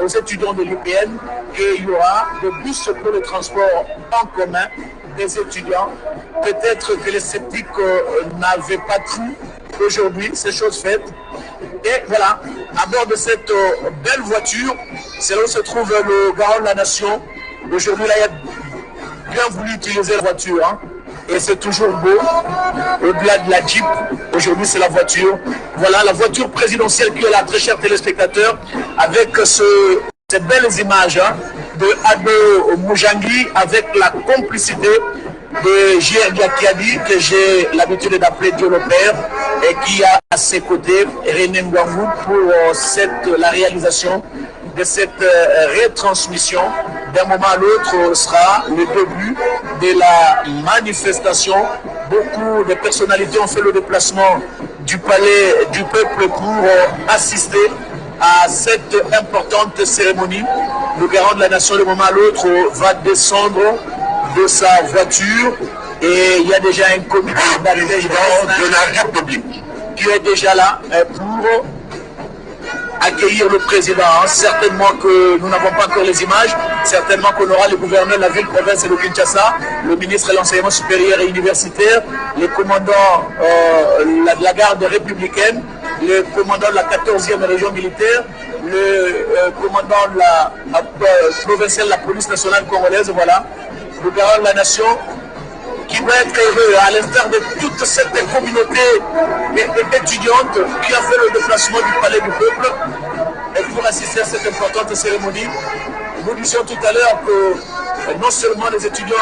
aux étudiants de l'UPN qu'il y aura des bus pour le transport en commun des étudiants. Peut-être que les sceptiques n'avaient pas cru. Aujourd'hui, c'est chose faite. Et voilà, à bord de cette belle voiture, c'est là où se trouve le garant de la nation. Aujourd'hui, là, il a bien voulu utiliser la voiture. Hein. Et c'est toujours beau. Au-delà de la Jeep, aujourd'hui, c'est la voiture. Voilà, la voiture présidentielle qui est là, très chers téléspectateurs, avec ces belles images hein, de Ado Moujangi, avec la complicité de J.R. Diakiadi, que j'ai l'habitude d'appeler Dieu le Père, et qui a à ses côtés René Ngwangou pour la réalisation de cette retransmission. D'un moment à l'autre sera le début de la manifestation. Beaucoup de personnalités ont fait le déplacement du palais du peuple pour assister à cette importante cérémonie. Le garant de la nation, de moment à l'autre, va descendre de sa voiture et il y a déjà un comité d'arrivée de la République qui est déjà là pour accueillir le président. Certainement que nous n'avons pas encore les images, certainement qu'on aura le gouverneur de la ville, province et de Kinshasa, le ministre de l'enseignement supérieur et universitaire, les commandants de la garde républicaine, le commandant de la 14e région militaire, le commandant de la provinciale de la police nationale congolaise, voilà, le garant de la nation, qui doit être heureux, à l'instar de toute cette communauté étudiante qui a fait le déplacement du palais du peuple et pour assister à cette importante cérémonie. Nous disions tout à l'heure que non seulement les étudiants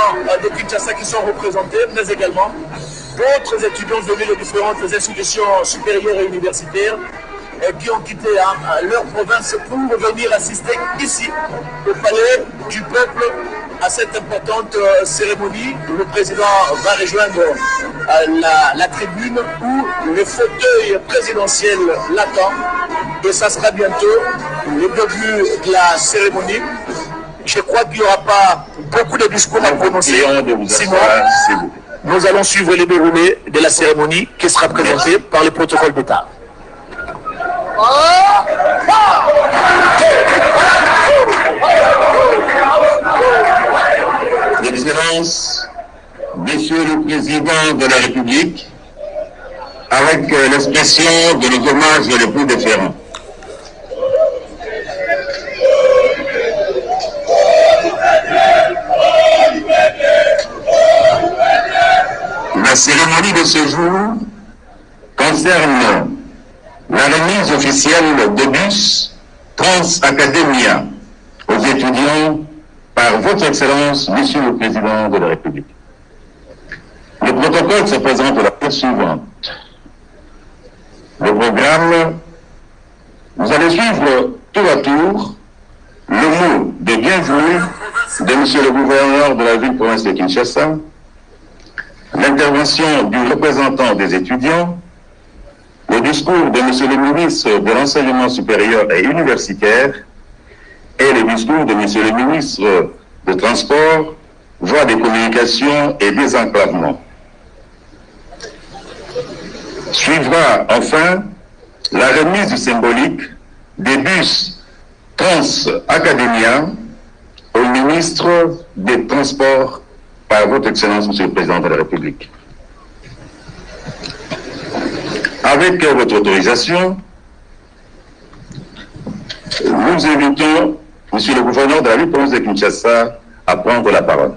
de Kinshasa qui sont représentés, mais également d'autres étudiants venus de différentes institutions supérieures et universitaires qui ont quitté leur province pour venir assister ici au palais du peuple à cette importante cérémonie. Le président va rejoindre la tribune où le fauteuil présidentiel l'attend et ça sera bientôt le début de la cérémonie. Je crois qu'il n'y aura pas beaucoup de discours à prononcer, sinon nous allons suivre les déroulés de la cérémonie qui sera présentée par le protocole d'État. Excellences, Monsieur le Président de la République, avec l'expression de nos hommages les plus déférents. La cérémonie de ce jour concerne la remise officielle de bus Trans Academia aux étudiants par votre Excellence, Monsieur le Président de la République. Le protocole se présente de la façon suivante. Le programme, vous allez suivre tour à tour le mot de bienvenue de Monsieur le Gouverneur de la ville-province de Kinshasa, l'intervention du représentant des étudiants, le discours de Monsieur le ministre de l'Enseignement supérieur et universitaire et le discours de Monsieur le ministre de Transport, voies des communications et désenclavement. Suivra enfin la remise du symbolique des bus Trans Academia au ministre des Transports par votre Excellence, Monsieur le Président de la République. Avec votre autorisation, nous invitons Monsieur le Gouverneur de la ville-province de Kinshasa à prendre la parole.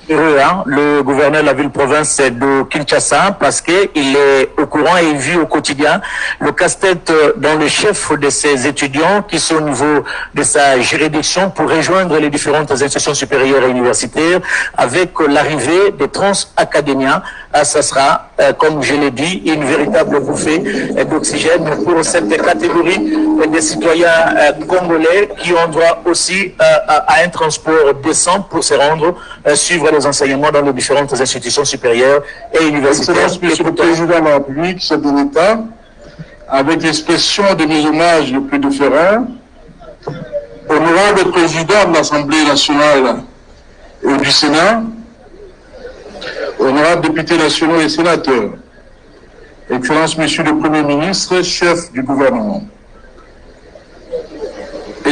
Le gouverneur de la ville-province de Kinshasa, parce qu'il est au courant et il vit au quotidien le casse-tête dans le chef de ses étudiants qui sont au niveau de sa juridiction pour rejoindre les différentes institutions supérieures et universitaires avec l'arrivée des Trans Academia. Ça sera, comme je l'ai dit, une véritable bouffée d'oxygène pour cette catégorie des citoyens congolais qui ont droit aussi à un transport décent pour se rendre suivre les enseignements dans les différentes institutions supérieures et universitaires. Excellence, Monsieur le Président de la République, chef de l'État, avec l'expression de mes hommages les plus déférents, honorable Président de l'Assemblée nationale et du Sénat, honorables députés nationaux et sénateurs, Excellence, Monsieur le Premier ministre, chef du gouvernement,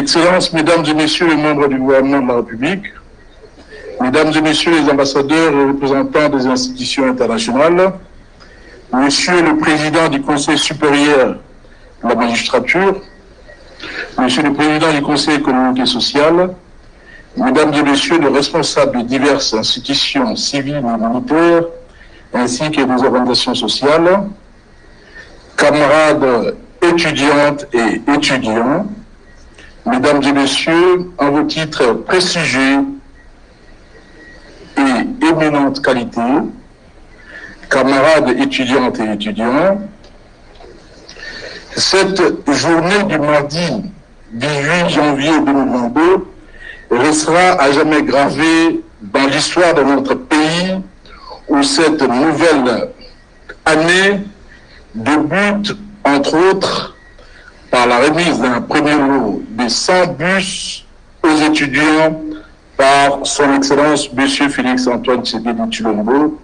Excellences, Mesdames et Messieurs les membres du gouvernement de la République, Mesdames et Messieurs les ambassadeurs et représentants des institutions internationales, Monsieur le Président du Conseil supérieur de la magistrature, Monsieur le Président du Conseil économique et social, Mesdames et Messieurs les responsables de diverses institutions civiles et militaires, ainsi que des organisations sociales, camarades étudiantes et étudiants, Mesdames et Messieurs, en vos titres prestigieux et éminente qualité, camarades étudiantes et étudiants, cette journée du mardi 18 janvier 2022 restera à jamais gravée dans l'histoire de notre pays où cette nouvelle année débute, entre autres, par la remise d'un premier lot de 100 bus aux étudiants par son Excellence M. Félix-Antoine Tshisekedi Tshilombo,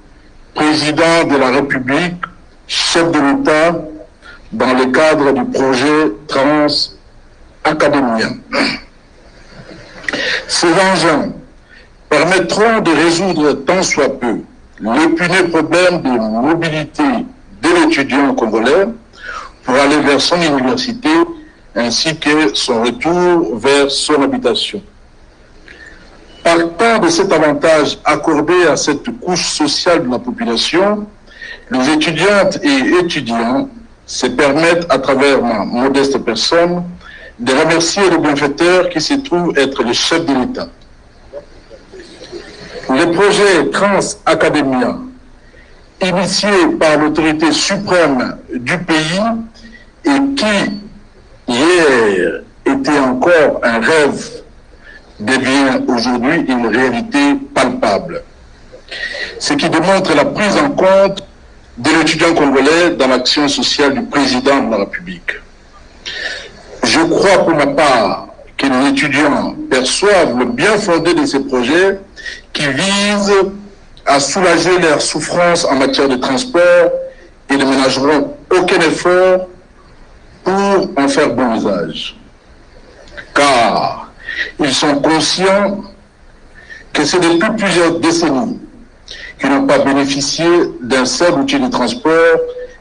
président de la République, chef de l'État, dans le cadre du projet Trans Academia. Ces engins permettront de résoudre tant soit peu l'épineux problème de mobilité de l'étudiant congolais pour aller vers son université ainsi que son retour vers son habitation. Partant de cet avantage accordé à cette couche sociale de la population, les étudiantes et étudiants se permettent, à travers ma modeste personne, de remercier le bienfaiteur qui se trouve être le chef de l'État. Le projet Trans Academia, initié par l'autorité suprême du pays et qui, hier, était encore un rêve, devient aujourd'hui une réalité palpable. Ce qui démontre la prise en compte de l'étudiant congolais dans l'action sociale du président de la République. Je crois pour ma part que les étudiants perçoivent le bien fondé de ces projets qui visent à soulager leurs souffrances en matière de transport et ne ménageront aucun effort pour en faire bon usage. Car ils sont conscients que c'est depuis plusieurs décennies qu'ils n'ont pas bénéficié d'un seul outil de transport,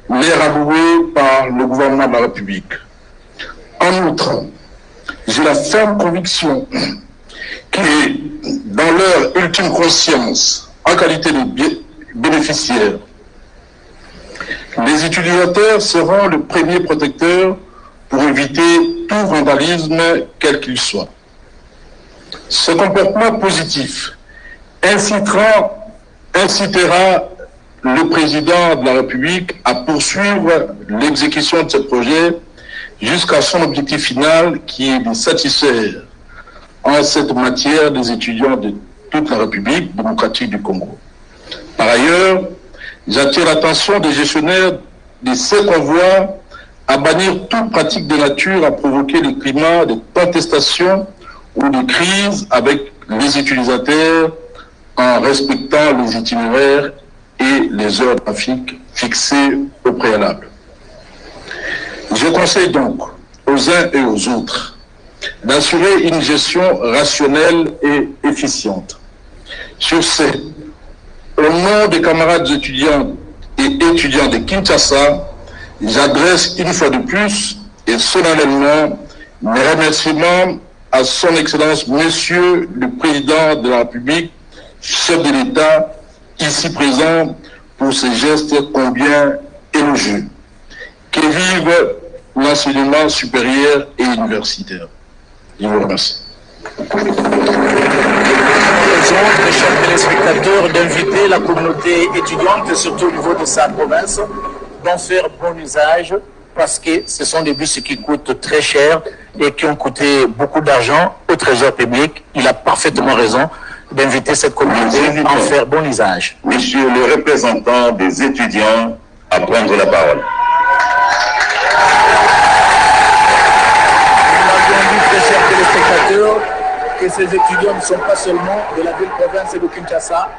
l'air alloué par le gouvernement de la République. En outre, j'ai la ferme conviction que dans leur ultime conscience, en qualité de bénéficiaires, les utilisateurs seront le premier protecteur pour éviter tout vandalisme, quel qu'il soit. Ce comportement positif incitera le président de la République à poursuivre l'exécution de ce projet jusqu'à son objectif final qui est de satisfaire en cette matière des étudiants de toute la République démocratique du Congo. Par ailleurs, j'attire l'attention des gestionnaires de ces convois à bannir toute pratique de nature à provoquer le climat de contestation ou de crise avec les utilisateurs en respectant les itinéraires et les heures de trafic fixées au préalable. Je conseille donc aux uns et aux autres d'assurer une gestion rationnelle et efficiente. Sur ce, au nom des camarades étudiants et étudiants de Kinshasa, j'adresse une fois de plus et solennellement mes remerciements à son Excellence Monsieur le Président de la République, chef de l'État, ici présent, pour ces gestes combien élogieux. Que vive l'enseignement supérieur et universitaire. Je vous remercie. Mes chers téléspectateurs, d'inviter la communauté étudiante, surtout au niveau de sa province, d'en faire bon usage parce que ce sont des bus qui coûtent très cher et qui ont coûté beaucoup d'argent au trésor public. Il a parfaitement raison d'inviter cette communauté à en faire bon usage. Monsieur le représentant des étudiants à prendre la parole. Chers téléspectateurs, que ces étudiants ne sont pas seulement de la ville-province de Kinshasa,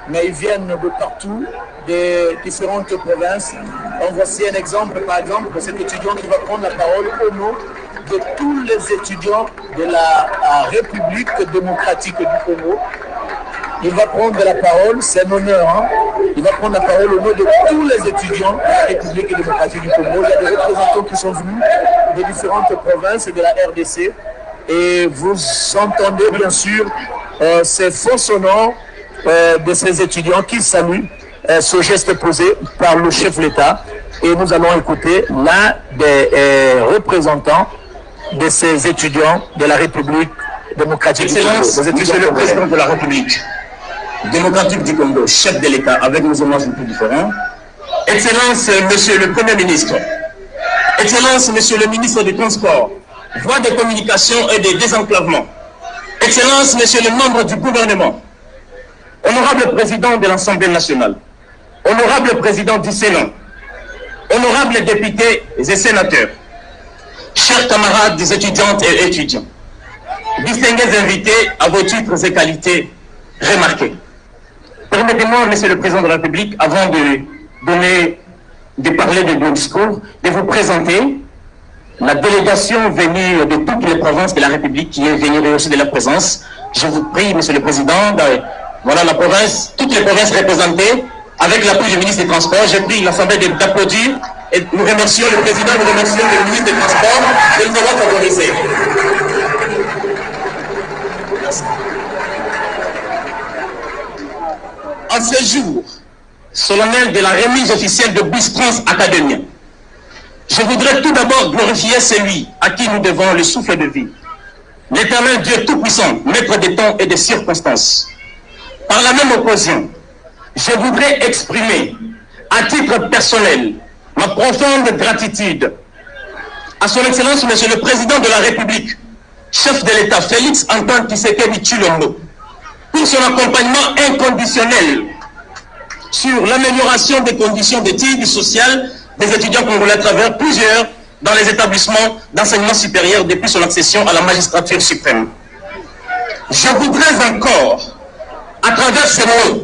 mais ils viennent de partout, des différentes provinces. En voici un exemple, par exemple, de cet étudiant qui va prendre la parole au nom de tous les étudiants de la République démocratique du Congo. Il va prendre la parole, c'est un honneur, hein? Il va prendre la parole au nom de tous les étudiants de la République démocratique du Congo. Il y a des représentants qui sont venus des différentes provinces de la RDC. Et vous entendez bien sûr ces faux sonores de ces étudiants qui saluent ce geste posé par le chef de l'État. Et nous allons écouter l'un des représentants de ces étudiants de la République démocratique du Congo. Monsieur le Président de la République démocratique du Congo, chef de l'État, avec nos hommages un peu différents. Excellence, Monsieur le Premier ministre. Excellence, Monsieur le ministre du Transport, voie de communication et de désenclavement. Excellence, Monsieur le membre du gouvernement. Honorable Président de l'Assemblée nationale. Honorable Président du Sénat. Honorables députés et sénateurs. Chers camarades des étudiantes et étudiants. Distingués invités à vos titres et qualités remarqués. Permettez-moi, Monsieur le Président de la République, avant de parler de mon discours, de vous présenter la délégation venue de toutes les provinces de la République qui est venue rehausser de la présence. Je vous prie, Monsieur le Président, voilà la province, toutes les provinces représentées, avec l'appui du ministre des Transports. Je prie l'Assemblée d'applaudir et nous remercions le Président, nous remercions le ministre des Transports de nous avoir favorisés. Merci. En ce jour solennel de la remise officielle de bus Trans Academia, je voudrais tout d'abord glorifier celui à qui nous devons le souffle de vie, l'Éternel Dieu Tout-Puissant, maître des temps et des circonstances. Par la même occasion, je voudrais exprimer, à titre personnel, ma profonde gratitude à son Excellence, Monsieur le Président de la République, chef de l'État Félix Antoine Tshisekedi Tshilombo, pour son accompagnement inconditionnel sur l'amélioration des conditions d'études sociales des étudiants congolais à travers plusieurs dans les établissements d'enseignement supérieur depuis son accession à la magistrature suprême. Je voudrais encore, à travers ces mots,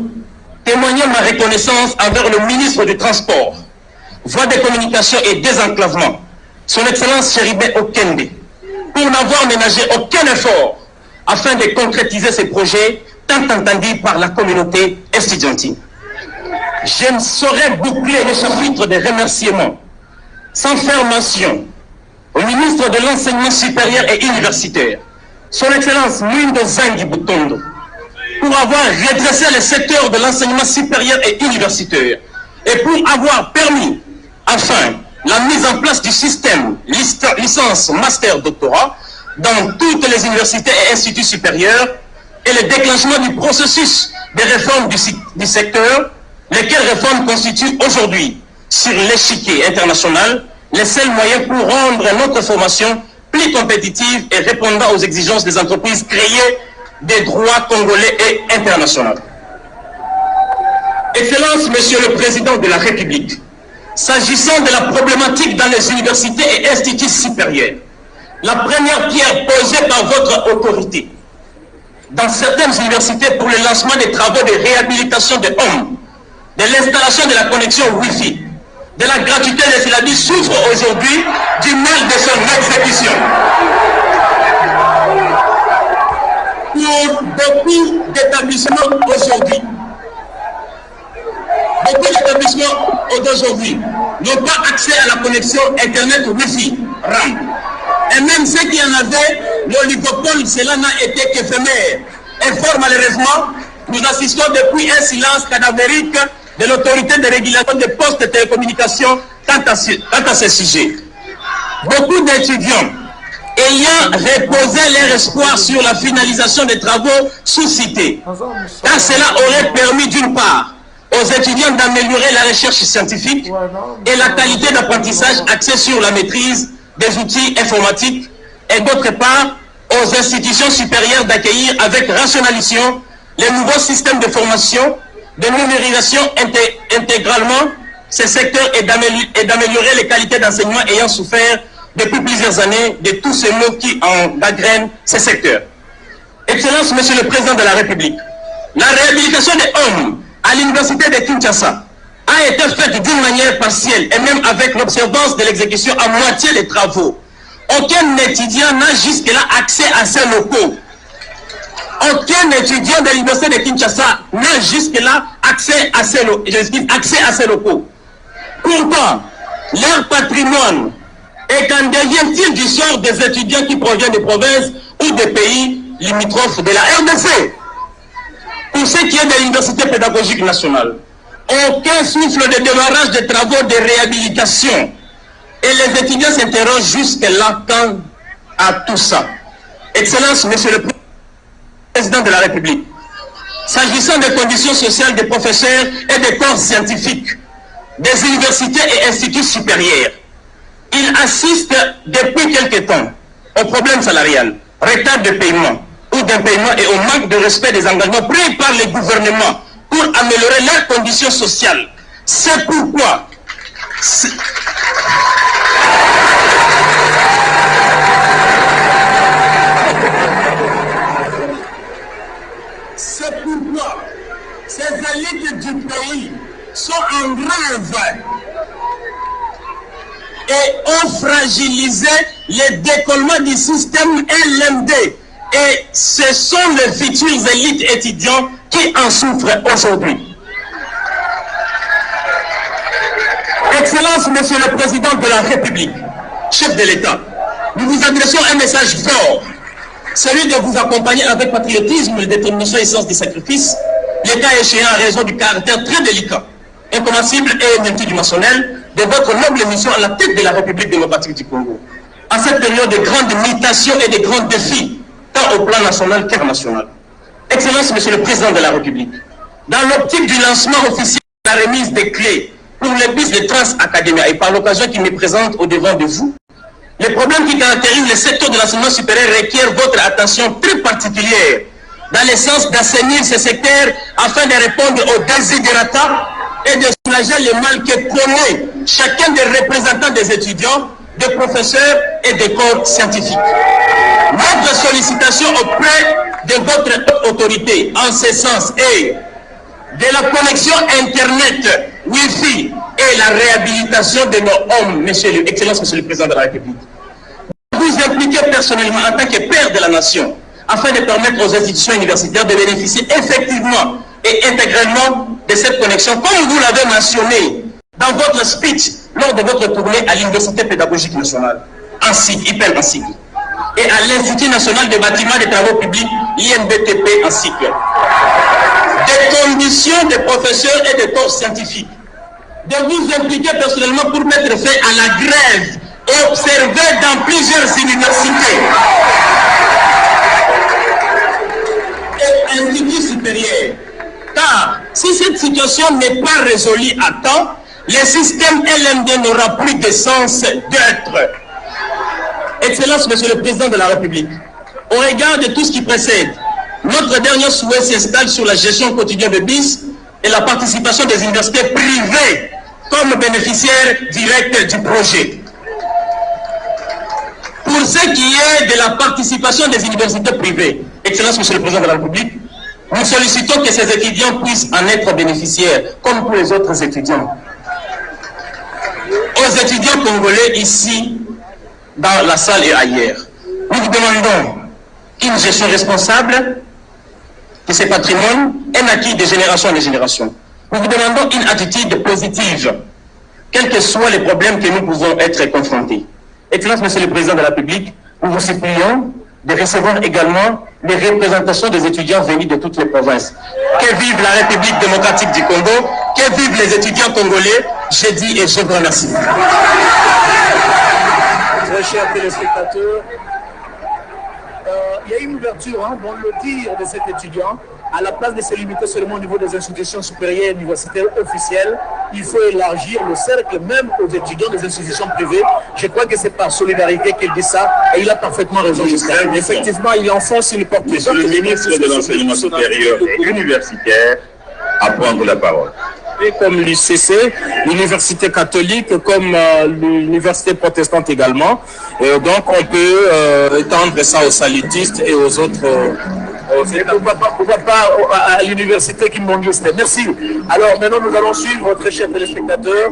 témoigner ma reconnaissance envers le ministre du Transport, voie des communications et désenclavement, son Excellence Chéribé Okende, pour n'avoir ménagé aucun effort afin de concrétiser ces projets tant entendus par la communauté estudiantine. Je ne saurais boucler le chapitre des remerciements sans faire mention au ministre de l'Enseignement supérieur et universitaire, son Excellence Mwindo Zangi Butondo, pour avoir redressé le secteur de l'enseignement supérieur et universitaire et pour avoir permis, enfin, la mise en place du système licence, master, doctorat dans toutes les universités et instituts supérieurs et le déclenchement du processus de réforme du secteur, lesquelles réformes constituent aujourd'hui, sur l'échiquier international, les seuls moyens pour rendre notre formation plus compétitive et répondant aux exigences des entreprises créées des droits congolais et internationaux. Excellence, Monsieur le Président de la République, s'agissant de la problématique dans les universités et instituts supérieurs, la première pierre posée par votre autorité dans certaines universités pour le lancement des travaux de réhabilitation des hommes, de l'installation de la connexion Wi-Fi, de la gratuité des syllabes souffre aujourd'hui du mal de son exécution. Pour beaucoup d'établissements aujourd'hui, n'ont pas accès à la connexion Internet Wi-Fi, RAM. Et même ceux qui en avaient, l'oligopole, cela n'a été qu'éphémère. Et fort malheureusement, nous assistons depuis un silence cadavérique de l'autorité de régulation des postes de télécommunications quant à ce sujet. Beaucoup d'étudiants ayant reposé leur espoir sur la finalisation des travaux sous-cités, car cela aurait permis d'une part aux étudiants d'améliorer la recherche scientifique et la qualité d'apprentissage axée sur la maîtrise des outils informatiques et d'autre part aux institutions supérieures d'accueillir avec rationalisation les nouveaux systèmes de formation, de numérisation intégralement ces secteurs et d'améliorer les qualités d'enseignement ayant souffert depuis plusieurs années de tous ces maux qui en gangrènent ces secteurs. Excellence, Monsieur le Président de la République, la réhabilitation des hommes à l'université de Kinshasa a été faite d'une manière partielle et même avec l'observance de l'exécution à moitié des travaux. aucun étudiant n'a jusque-là accès à ces locaux. Aucun étudiant de l'université de Kinshasa n'a jusque-là accès à ces locaux. Pourtant, leur patrimoine est qu'en devient-il du sort des étudiants qui proviennent des provinces ou des pays limitrophes de la RDC? Pour ce qui est de l'université pédagogique nationale, aucun souffle de démarrage des travaux de réhabilitation. Et les étudiants s'interrogent jusque-là quant à tout ça. Excellence, Monsieur le Président de la République, s'agissant des conditions sociales des professeurs et des corps scientifiques, des universités et instituts supérieurs, il assiste depuis quelque temps au problème salarial, retard de paiement ou d'impaiement et au manque de respect des engagements pris par les gouvernements pour améliorer leurs conditions sociales. C'est pourquoi ces élites du pays sont en grève et ont fragilisé le décollement du système LMD. Et ce sont les futurs élites étudiants qui en souffrent aujourd'hui. Excellence, Monsieur le Président de la République, chef de l'État, nous vous adressons un message fort, celui de vous accompagner avec patriotisme, détermination et sens du sacrifice, le cas échéant en raison du caractère très délicat, incompatible et multidimensionnel de votre noble mission à la tête de la République démocratique du Congo. À cette période de grandes mutations et de grands défis, tant au plan national qu'international. Excellence, Monsieur le Président de la République, dans l'optique du lancement officiel de la remise des clés pour les bus de Trans Academia et par l'occasion qui me présente au devant de vous, les problèmes qui caractérisent le secteur de l'enseignement supérieur requièrent votre attention très particulière dans le sens d'assainir ce secteur afin de répondre aux desiderata et de soulager le mal que connaît chacun des représentants des étudiants, des professeurs et des corps scientifiques. Notre sollicitation auprès de votre autorité en ce sens est de la connexion Internet, Wi-Fi et la réhabilitation de nos hommes, Excellence, Monsieur le Président de la République. Vous impliquez personnellement en tant que père de la nation afin de permettre aux institutions universitaires de bénéficier effectivement et intégralement de cette connexion, comme vous l'avez mentionné dans votre speech lors de votre tournée à l'Université pédagogique nationale, IPEN en cycle, et à l'Institut national des bâtiments et des travaux publics, INBTP en cycle. Des conditions des professeurs et des corps scientifiques, de vous impliquer personnellement pour mettre fin à la grève observée dans plusieurs universités et instituts supérieurs. Car si cette situation n'est pas résolue à temps, le système LMD n'aura plus de sens d'être. Excellence, Monsieur le Président de la République, au regard de tout ce qui précède, notre dernier souhait s'installe sur la gestion quotidienne de BIS et la participation des universités privées comme bénéficiaires directs du projet. Pour ce qui est de la participation des universités privées, Excellence, Monsieur le Président de la République, nous sollicitons que ces étudiants puissent en être bénéficiaires, comme pour les autres étudiants. Aux étudiants congolais ici, dans la salle et ailleurs, nous vous demandons une gestion responsable de ces patrimoines, un acquis de génération en génération. Nous vous demandons une attitude positive, quels que soient les problèmes que nous pouvons être confrontés. Excellence, Monsieur le Président de la République, nous vous supplions de recevoir également les représentations des étudiants venus de toutes les provinces. Que vive la République démocratique du Congo, que vivent les étudiants congolais, je dis et je vous remercie. Très chers téléspectateurs, il y a une ouverture dans le dire de cet étudiant. À la place de se limiter seulement au niveau des institutions supérieures et universitaires officielles, il faut élargir le cercle même aux étudiants des institutions privées. Je crois que c'est par solidarité qu'il dit ça et il a parfaitement raison. Effectivement, il enfonce une porte. Monsieur le ministre de l'Enseignement supérieur et universitaire à prendre la parole. Et comme l'UCC, l'université catholique, comme l'université protestante également. Et donc on peut étendre ça aux salutistes et aux autres. Pourquoi pas à l'université qui m'ont dit. Merci. Alors maintenant nous allons suivre, très chers téléspectateurs,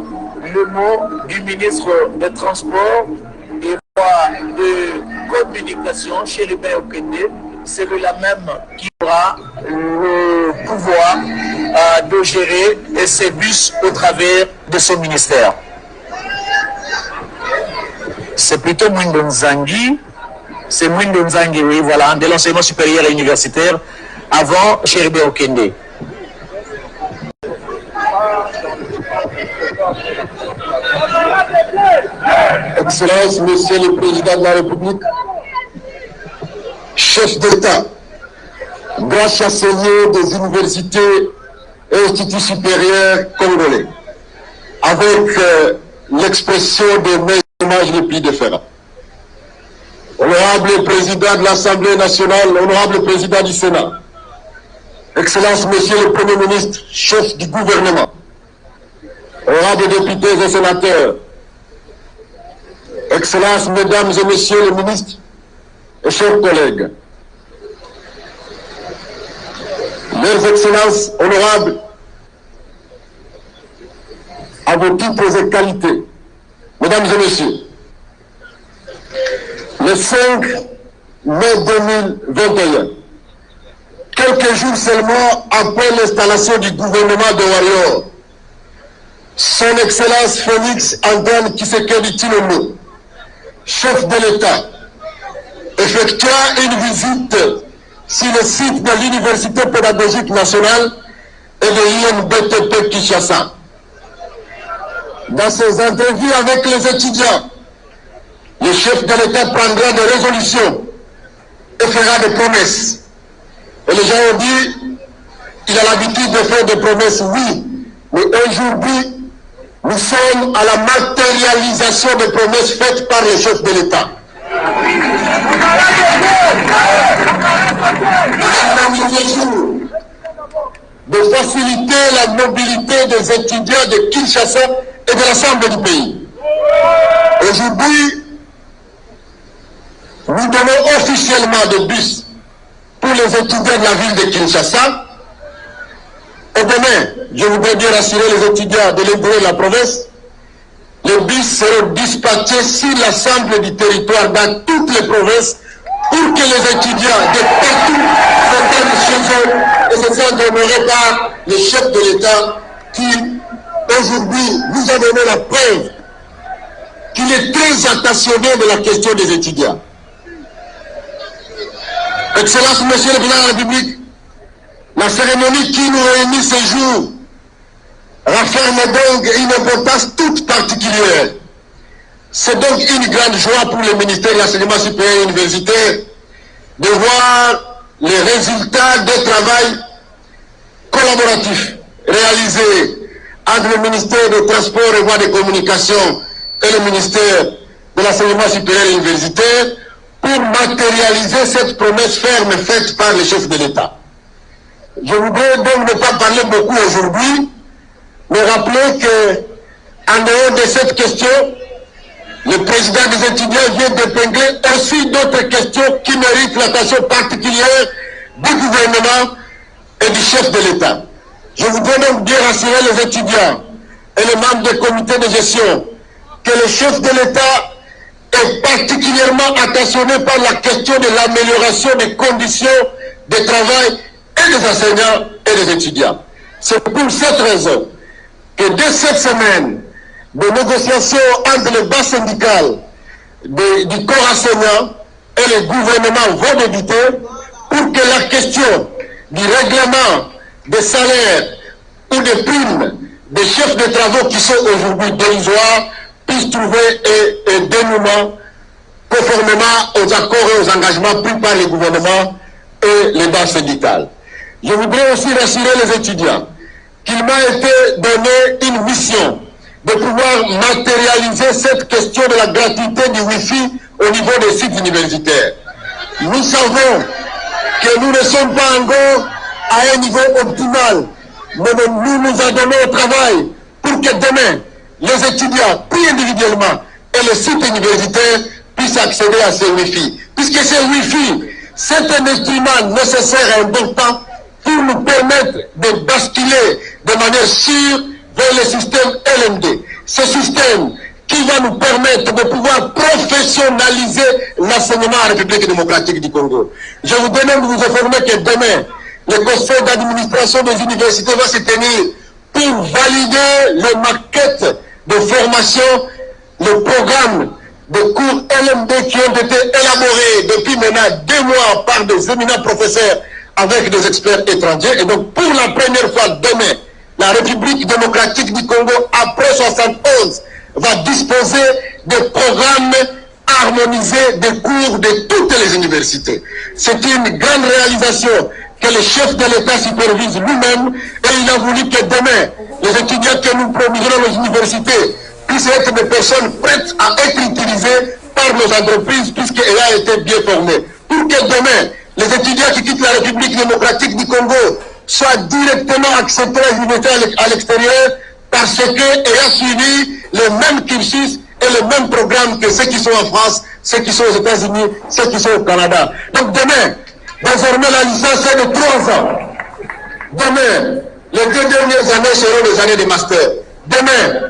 le mot du ministre des Transports. de communication chez les Okende, c'est celui-là même qui aura le pouvoir de gérer ces bus au travers de son ministère. C'est plutôt Mwindo Nzangi, c'est Mwindo Nzangi, oui, voilà, de l'enseignement supérieur et universitaire, avant Chéribé Okende. Excellence, Monsieur le Président de la République, chef d'État, grand chancelier des universités et instituts supérieurs congolais, avec l'expression de mes hommages les plus déférents. Honorable Président de l'Assemblée nationale, honorable Président du Sénat, Excellence, Monsieur le Premier ministre, chef du gouvernement, honorables députés et sénateurs, Excellences, Mesdames et Messieurs les ministres et chers collègues, Leurs Excellences honorables, à vos titres et qualités, Mesdames et Messieurs, le 5 mai 2021, quelques jours seulement après l'installation du gouvernement de Warrior, Son Excellence Félix Antoine Tshisekedi Tshilombo, chef de l'État, effectua une visite sur le site de l'Université pédagogique nationale et de l'INBTP Kinshasa. Dans ses interviews avec les étudiants, le chef de l'État prendra des résolutions et fera des promesses. Et les gens ont dit, il a l'habitude de faire des promesses, oui, mais aujourd'hui, nous sommes à la matérialisation des promesses faites par le chef de l'État. De faciliter la mobilité des étudiants de Kinshasa et de l'ensemble du pays. Aujourd'hui, nous donnons officiellement des bus pour les étudiants de la ville de Kinshasa. Et demain, je voudrais bien rassurer les étudiants de l'intérieur de la province, les bus seront dispatchés sur l'ensemble du territoire dans toutes les provinces pour que les étudiants de partout s'entendent chez eux et se sentent honorés par le chef de l'État qui, aujourd'hui, nous a donné la preuve qu'il est très attentionné de la question des étudiants. Excellence, Monsieur le Président de la République, la cérémonie qui nous réunit ce jour renferme donc une importance toute particulière. C'est donc une grande joie pour le ministère de l'Enseignement supérieur et universitaire de voir les résultats du travail collaboratif réalisé entre le ministère des Transports et Voies de Communication et le ministère de l'Enseignement supérieur et universitaire pour matérialiser cette promesse ferme faite par le chef de l'État. Je voudrais donc ne pas parler beaucoup aujourd'hui, mais rappeler que, en dehors de cette question, le président des étudiants vient d'épingler aussi d'autres questions qui méritent l'attention particulière du gouvernement et du chef de l'État. Je voudrais donc bien rassurer les étudiants et les membres du comité de gestion que le chef de l'État est particulièrement attentionné par la question de l'amélioration des conditions de travail et des enseignants et des étudiants. C'est pour cette raison que dès cette semaine, des négociations entre les bas syndicales du corps enseignant et le gouvernement vont débuter pour que la question du règlement des salaires ou des primes des chefs de travaux qui sont aujourd'hui dérisoires puisse trouver un dénouement conformément aux accords et aux engagements pris par le gouvernement et les bas syndicales. Je voudrais aussi rassurer les étudiants qu'il m'a été donné une mission de pouvoir matérialiser cette question de la gratuité du Wi-Fi au niveau des sites universitaires. Nous savons que nous ne sommes pas encore à un niveau optimal, mais nous nous adonnons au travail pour que demain, les étudiants, pris individuellement, et les sites universitaires puissent accéder à ces Wi-Fi. Puisque ces Wi-Fi, c'est un instrument nécessaire et important pour nous permettre de basculer de manière sûre vers le système LMD. Ce système qui va nous permettre de pouvoir professionnaliser l'enseignement en République démocratique du Congo. Je vous demande de vous informer que demain, le conseil d'administration des universités va se tenir pour valider les maquettes de formation, le programme de cours LMD qui ont été élaborés depuis maintenant 2 mois par des éminents professeurs avec des experts étrangers. Et donc, pour la première fois demain, la République démocratique du Congo, après 71, va disposer de programmes harmonisés de cours de toutes les universités. C'est une grande réalisation que le chef de l'État supervise lui-même, et il a voulu que demain, les étudiants que nous promuserons aux universités puissent être des personnes prêtes à être utilisées par nos entreprises, puisqu'elles ont été bien formées. Pour que demain, les étudiants qui quittent la République démocratique du Congo soient directement acceptés à l'université à l'extérieur, parce qu'ayant suivi le même cursus et le même programme que ceux qui sont en France, ceux qui sont aux États-Unis, ceux qui sont au Canada. Donc demain, désormais la licence est de 3 ans. Demain, les 2 dernières années seront des années de master. Demain,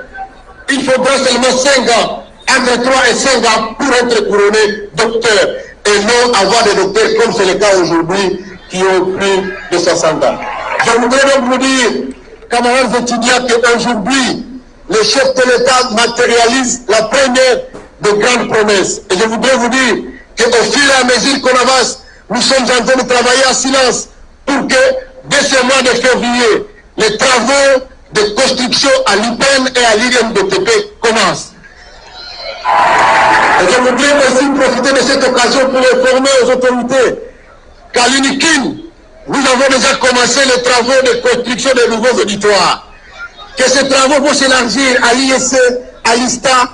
il faudra seulement 5 ans, entre 3 et 5 ans pour être couronné docteur et non avoir des docteurs comme c'est le cas aujourd'hui qui ont plus de 60 ans. Je voudrais donc vous dire, camarades étudiants, qu'aujourd'hui, le chef de l'État matérialise la première de grandes promesses. Et je voudrais vous dire qu'au fur et à mesure qu'on avance, nous sommes en train de travailler en silence pour que, dès ce mois de février, les travaux de construction à l'IPEN et à l'INDTP commencent. Et je voudrais aussi profiter de cette occasion pour informer aux autorités qu'à l'UNIKIN, nous avons déjà commencé les travaux de construction de nouveaux auditoires. Que ces travaux vont s'élargir à l'ISC, à l'ISTA,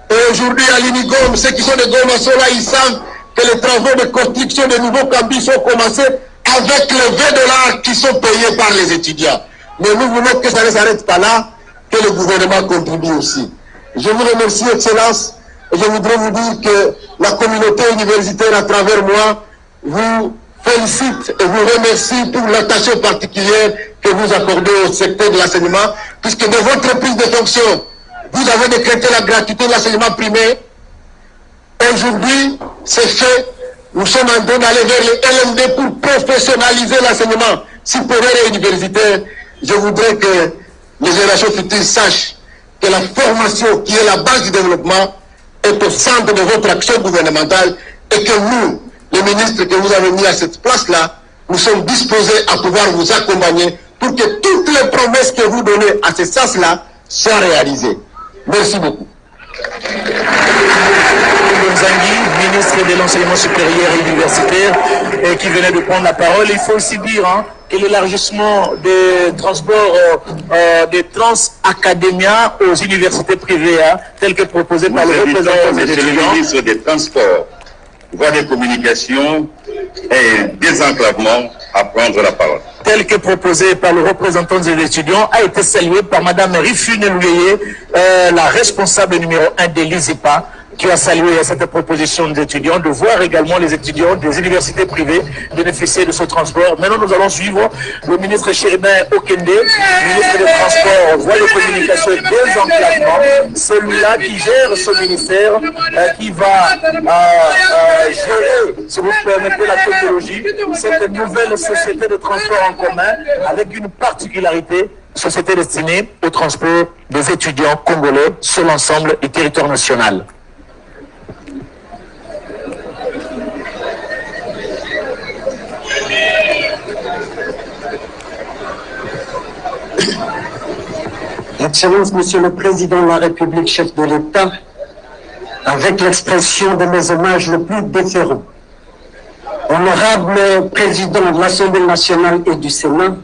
et aujourd'hui à l'UNIGOM. Ceux qui sont des Gomassons là, ils savent que les travaux de construction de nouveaux campus ont commencé avec les $20 qui sont payés par les étudiants. Mais nous voulons que ça ne s'arrête pas là, que le gouvernement contribue aussi. Je vous remercie, Excellence, et je voudrais vous dire que la communauté universitaire, à travers moi, vous félicite et vous remercie pour l'attention particulière que vous accordez au secteur de l'enseignement, puisque de votre prise de fonction, vous avez décrété la gratuité de l'enseignement primaire. Aujourd'hui, c'est fait. Nous sommes en train d'aller vers les LMD pour professionnaliser l'enseignement supérieur et universitaire. Je voudrais que les générations futures sachent que la formation, qui est la base du développement, est au centre de votre action gouvernementale et que nous, les ministres que vous avez mis à cette place-là, nous sommes disposés à pouvoir vous accompagner pour que toutes les promesses que vous donnez à ce sens-là soient réalisées. Merci beaucoup. Nzangi, ministre de l'enseignement supérieur et universitaire, qui venait de prendre la parole. Il faut aussi dire que l'élargissement des transports des Transacadémia aux universités privées, tel que proposé par le représentant des étudiants. Le ministre des Transports, voie des communications et désenclavement à prendre la parole. Tel que proposé par le représentant des étudiants, a été salué par Mme Rifune Louyeye, la responsable numéro 1 de l'ISIPA, qui a salué cette proposition des étudiants, de voir également les étudiants des universités privées bénéficier de ce transport. Maintenant, nous allons suivre le ministre Chéribin Okende, ministre des Transports, voies de communication et désenclavement, celui-là qui gère ce ministère, qui va gérer, si vous permettez la technologie, cette nouvelle société de transport en commun, avec une particularité, société destinée au transport des étudiants congolais sur l'ensemble du territoire national. Excellence, Monsieur le Président de la République, chef de l'État, avec l'expression de mes hommages le plus déférents. Honorable Président de l'Assemblée nationale et du Sénat,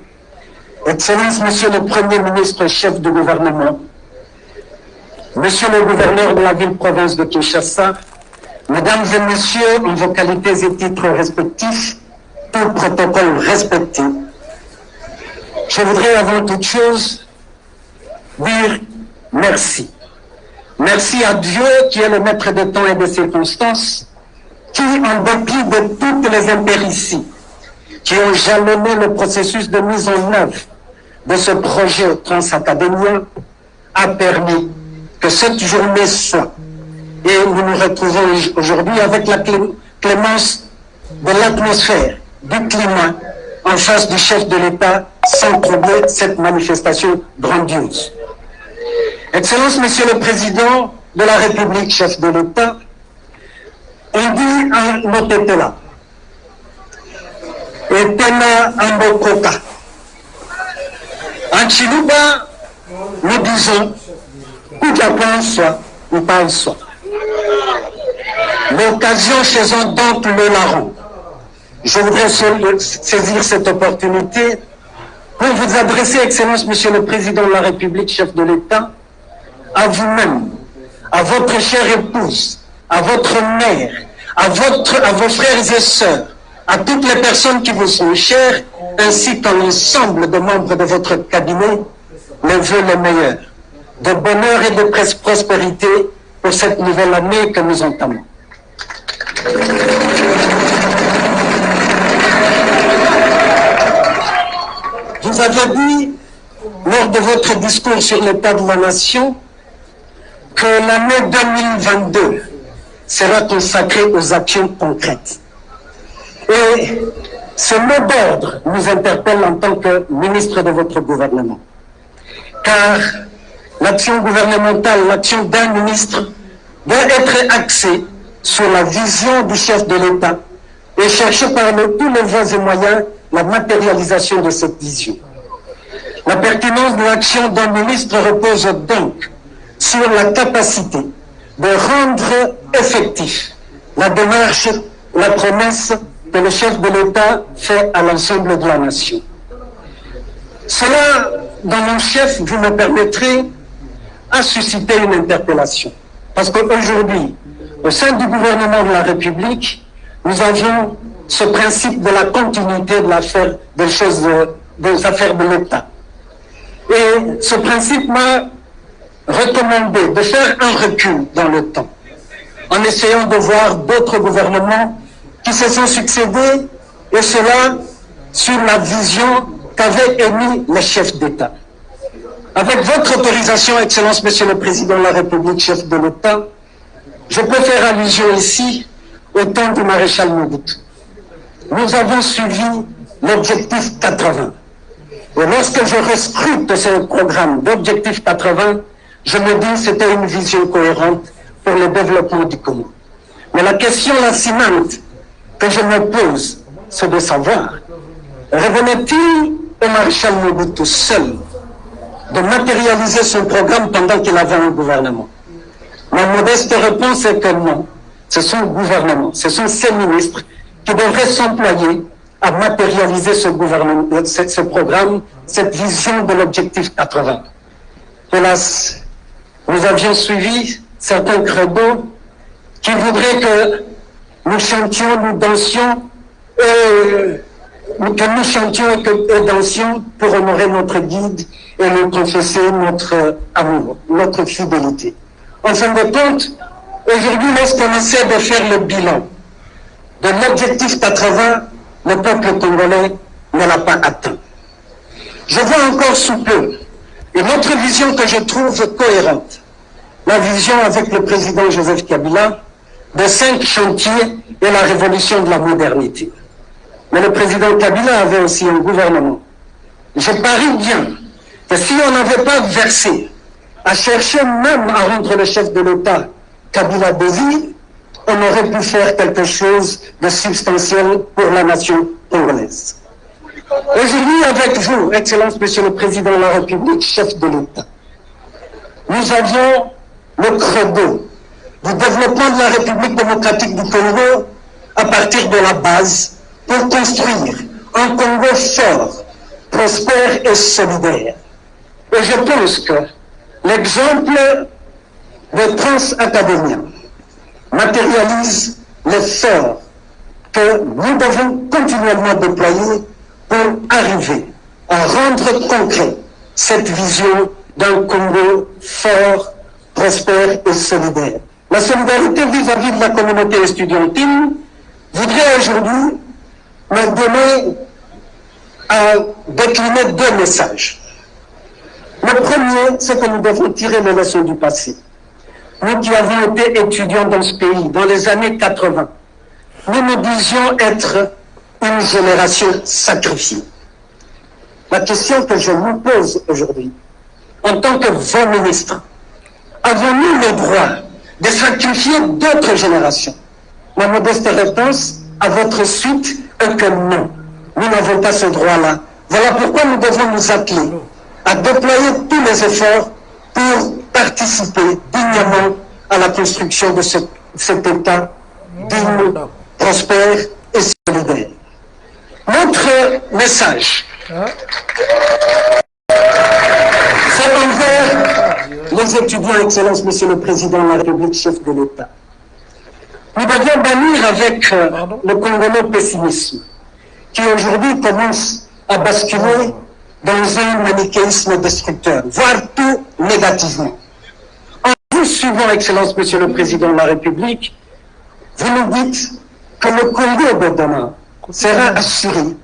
Excellence, Monsieur le Premier ministre, chef de gouvernement, Monsieur le gouverneur de la ville-province de Kinshasa, Mesdames et Messieurs, en vos qualités et titres respectifs, tout protocole respecté, je voudrais avant toute chose dire merci. Merci à Dieu qui est le maître des temps et des circonstances, qui, en dépit de toutes les impérities qui ont jalonné le processus de mise en œuvre de ce projet Transacadémia, a permis que cette journée soit. Et nous nous retrouvons aujourd'hui avec la clémence de l'atmosphère, du climat, en face du chef de l'État, sans troubler cette manifestation grandiose. Excellence, Monsieur le Président de la République, chef de l'État, on dit à Motepela, Etena Ambokoka. En Chiluba, nous disons, Koudjapon soit ou pas en soit. L'occasion faisant donc le larron. Je voudrais saisir cette opportunité pour vous adresser, Excellence, Monsieur le Président de la République, chef de l'État, à vous-même, à votre chère épouse, à votre mère, à vos frères et sœurs, à toutes les personnes qui vous sont chères, ainsi qu'à l'ensemble des membres de votre cabinet, les vœux les meilleurs, de bonheur et de prospérité pour cette nouvelle année que nous entamons. Vous avez dit, lors de votre discours sur l'état de la nation, que l'année 2022 sera consacrée aux actions concrètes. Et ce mot d'ordre nous interpelle en tant que ministre de votre gouvernement. Car l'action gouvernementale, l'action d'un ministre doit être axée sur la vision du chef de l'État et chercher par tous les voies et moyens la matérialisation de cette vision. La pertinence de l'action d'un ministre repose donc sur la capacité de rendre effectif la démarche, la promesse que le chef de l'État fait à l'ensemble de la nation. Cela, dans mon chef, vous me permettrez, a suscité une interpellation. Parce qu'aujourd'hui, au sein du gouvernement de la République, nous avons ce principe de la continuité de l'affaire, des affaires de l'État. Et ce principe m'a recommandé de faire un recul dans le temps, en essayant de voir d'autres gouvernements qui se sont succédés, et cela sur la vision qu'avait émis les chefs d'État. Avec votre autorisation, Excellence, Monsieur le Président de la République, chef de l'État, je peux faire allusion ici au temps du maréchal Mobutu. Nous avons suivi l'objectif 80. Et lorsque je rescrute ce programme d'objectif 80, je me dis que c'était une vision cohérente pour le développement du Congo. Mais la question lancinante que je me pose, c'est de savoir, revenait-il au maréchal Mobutu seul de matérialiser son programme pendant qu'il avait un gouvernement? Ma modeste réponse est que non. C'est son gouvernement, ce sont ses ministres qui devraient s'employer à matérialiser ce programme, cette vision de l'objectif 80. Hélas, nous avions suivi certains credos qui voudraient que nous chantions, nous dansions, et dansions pour honorer notre guide et nous confesser notre amour, notre fidélité. En fin de compte, aujourd'hui, lorsqu'on essaie de faire le bilan de l'objectif 80, le peuple congolais ne l'a pas atteint. Je vois encore sous peu une autre vision que je trouve cohérente, la vision avec le président Joseph Kabila de 5 chantiers et la révolution de la modernité. Mais le président Kabila avait aussi un gouvernement. Je parie bien que si on n'avait pas versé à chercher même à rendre le chef de l'État Kabila désir, on aurait pu faire quelque chose de substantiel pour la nation congolaise. Aujourd'hui, avec vous, Excellence, Monsieur le Président de la République, chef de l'État, nous avons le credo du développement de la République démocratique du Congo à partir de la base pour construire un Congo fort, prospère et solidaire. Et je pense que l'exemple de Trans-Académia matérialise l'effort que nous devons continuellement déployer pour arriver à rendre concret cette vision d'un Congo fort, prospère et solidaire. La solidarité vis-à-vis de la communauté estudiantine voudrait aujourd'hui me donner à décliner 2 messages. Le premier, c'est que nous devons tirer les leçons du passé. nous qui avons été étudiants dans ce pays dans les années 80, nous nous disions être une génération sacrifiée. La question que je vous pose aujourd'hui, en tant que vos ministres, avons-nous le droit de sacrifier d'autres générations? Ma modeste réponse à votre suite est que non, nous n'avons pas ce droit-là. Voilà pourquoi nous devons nous atteler à déployer tous les efforts pour participer dignement à la construction de cet État digne, prospère et solidaire. Notre message, c'est envers les étudiants, Excellence, Monsieur le Président de la République, chef de l'État. Nous devons bannir avec le congolais pessimisme, qui aujourd'hui commence à basculer dans un manichéisme destructeur, voire tout négativement. En vous suivant, Excellence, Monsieur le Président de la République, vous nous dites que le Congo de demain sera assuré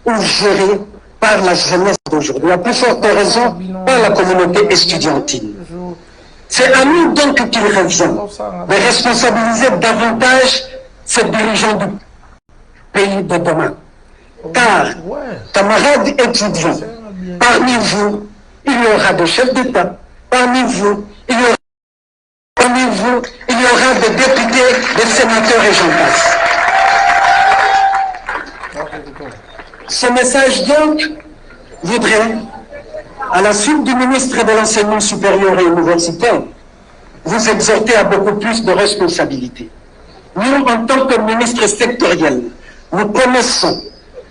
ou géré par la jeunesse d'aujourd'hui, à plus forte raison par la communauté estudiantine. C'est à nous donc qu'il revient de responsabiliser davantage ces dirigeants du pays de demain. Car, camarades étudiants, parmi vous, il y aura des chefs d'État, parmi vous, il y aura des députés, des sénateurs et j'en passe. Ce message donc voudrait, à la suite du ministre de l'Enseignement supérieur et universitaire, vous exhorter à beaucoup plus de responsabilités. Nous, en tant que ministre sectoriel, nous connaissons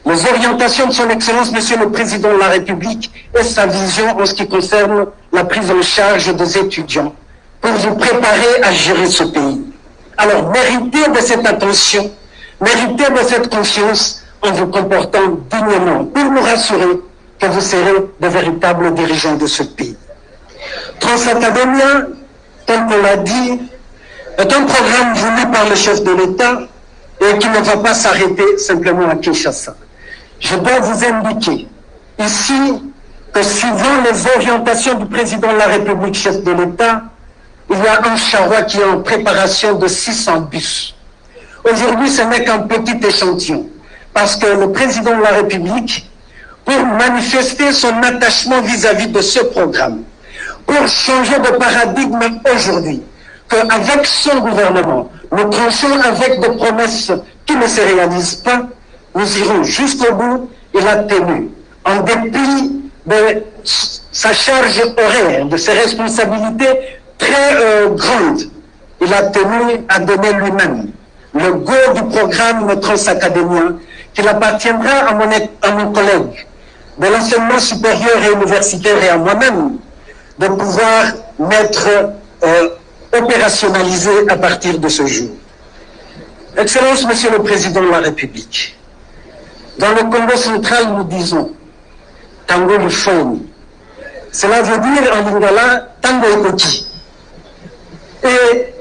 les orientations de son Excellence, Monsieur le Président de la République, et sa vision en ce qui concerne la prise en charge des étudiants, pour vous préparer à gérer ce pays. Alors, méritez de cette attention, méritez de cette confiance en vous comportant dignement, pour nous rassurer que vous serez de véritables dirigeants de ce pays. Transacademia, tel qu'on l'a dit, est un programme voulu par le chef de l'État et qui ne va pas s'arrêter simplement à Kinshasa. Je dois vous indiquer ici que suivant les orientations du président de la République, chef de l'État, il y a un charroi qui est en préparation de 600 bus. Aujourd'hui, ce n'est qu'un petit échantillon, parce que le président de la République, pour manifester son attachement vis-à-vis de ce programme, pour changer de paradigme aujourd'hui, qu'avec son gouvernement, nous tranchons avec des promesses qui ne se réalisent pas, nous irons jusqu'au bout. Il a tenu, en dépit de sa charge horaire, de ses responsabilités très grandes, il a tenu à donner lui-même le go du programme transacadémien qu'il appartiendra à mon collègue de l'enseignement supérieur et universitaire et à moi-même de pouvoir mettre opérationnalisé à partir de ce jour. Excellence, Monsieur le Président de la République, dans le Congo central, nous disons Tango Lufoni. Cela veut dire en lingala Tango Ekoti. Et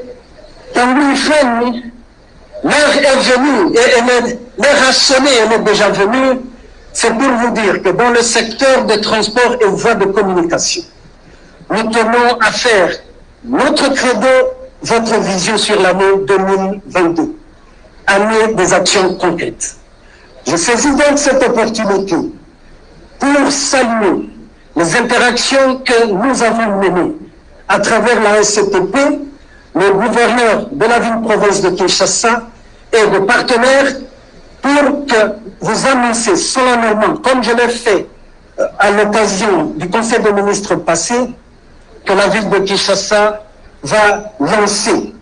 Tango Lufoni, l'heure est venue, et l'heure a sonné, elle est déjà venue. C'est pour vous dire que dans le secteur des transports et voies de communication, nous tenons à faire notre credo, votre vision sur l'année 2022, année des actions concrètes. Je saisis donc cette opportunité pour saluer les interactions que nous avons menées à travers la SCTP, le gouverneur de la ville-province de Kinshasa et des partenaires pour que vous annonciez solennellement, comme je l'ai fait à l'occasion du Conseil des ministres passé, que la ville de Kinshasa va lancer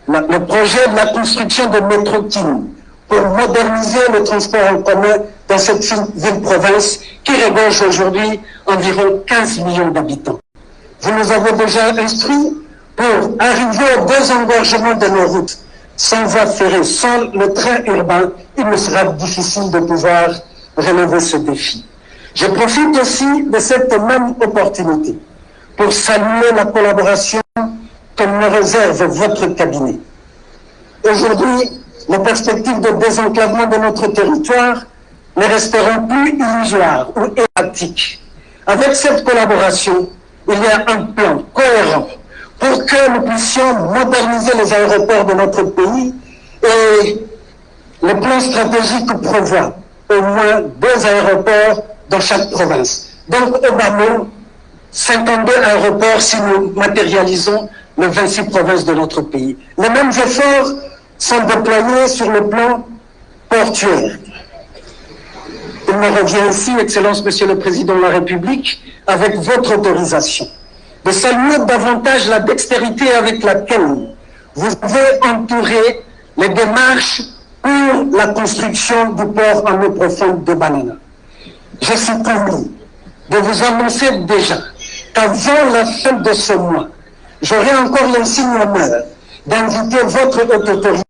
le projet de la construction de métro King pour moderniser le transport en commun dans cette ville-province qui regorge aujourd'hui environ 15 millions d'habitants. Vous nous avez déjà instruits pour arriver au désengorgement de nos routes. Sans voie ferrée, sans le train urbain, il me sera difficile de pouvoir relever ce défi. Je profite aussi de cette même opportunité pour saluer la collaboration que me réserve votre cabinet. Aujourd'hui, les perspectives de désenclavement de notre territoire ne resteront plus illusoires ou erratiques. Avec cette collaboration, il y a un plan cohérent pour que nous puissions moderniser les aéroports de notre pays, et le plan stratégique prévoit au moins 2 aéroports dans chaque province. Donc, au Bamou, 52 aéroports si nous matérialisons les 26 provinces de notre pays. Les mêmes efforts sont déployés sur le plan portuaire. Il me revient ici, Excellence Monsieur le Président de la République, avec votre autorisation, de saluer davantage la dextérité avec laquelle vous avez entouré les démarches pour la construction du port en eau profonde de Banana. Je suis promis de vous annoncer déjà qu'avant la fin de ce mois, j'aurai encore l'insigne honneur d'inviter votre haute autorité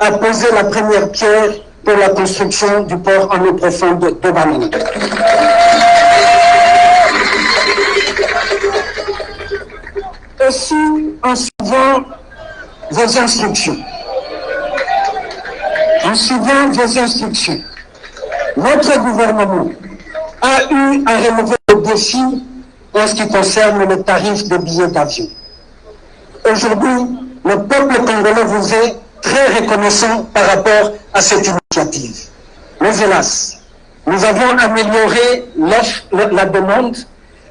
à poser la première pierre pour la construction du port en eau profonde de Banana. Aussi, en suivant vos instructions, notre gouvernement a eu à relever le défi en ce qui concerne le tarif des billets d'avion. Aujourd'hui, le peuple congolais vous est très reconnaissant par rapport à cette initiative. Mais hélas, nous avons amélioré la demande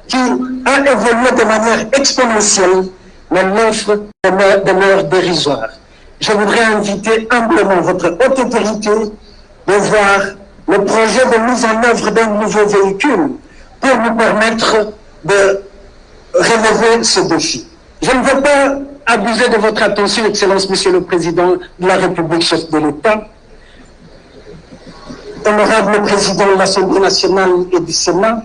qui a évolué de manière exponentielle, mais l'offre demeure dérisoire. Je voudrais inviter humblement votre haute autorité de voir le projet de mise en œuvre d'un nouveau véhicule pour nous permettre de relever ce défi. Je ne veux pas abuser de votre attention, Excellence Monsieur le Président de la République, chef de l'État, honorable Président de l'Assemblée nationale et du Sénat,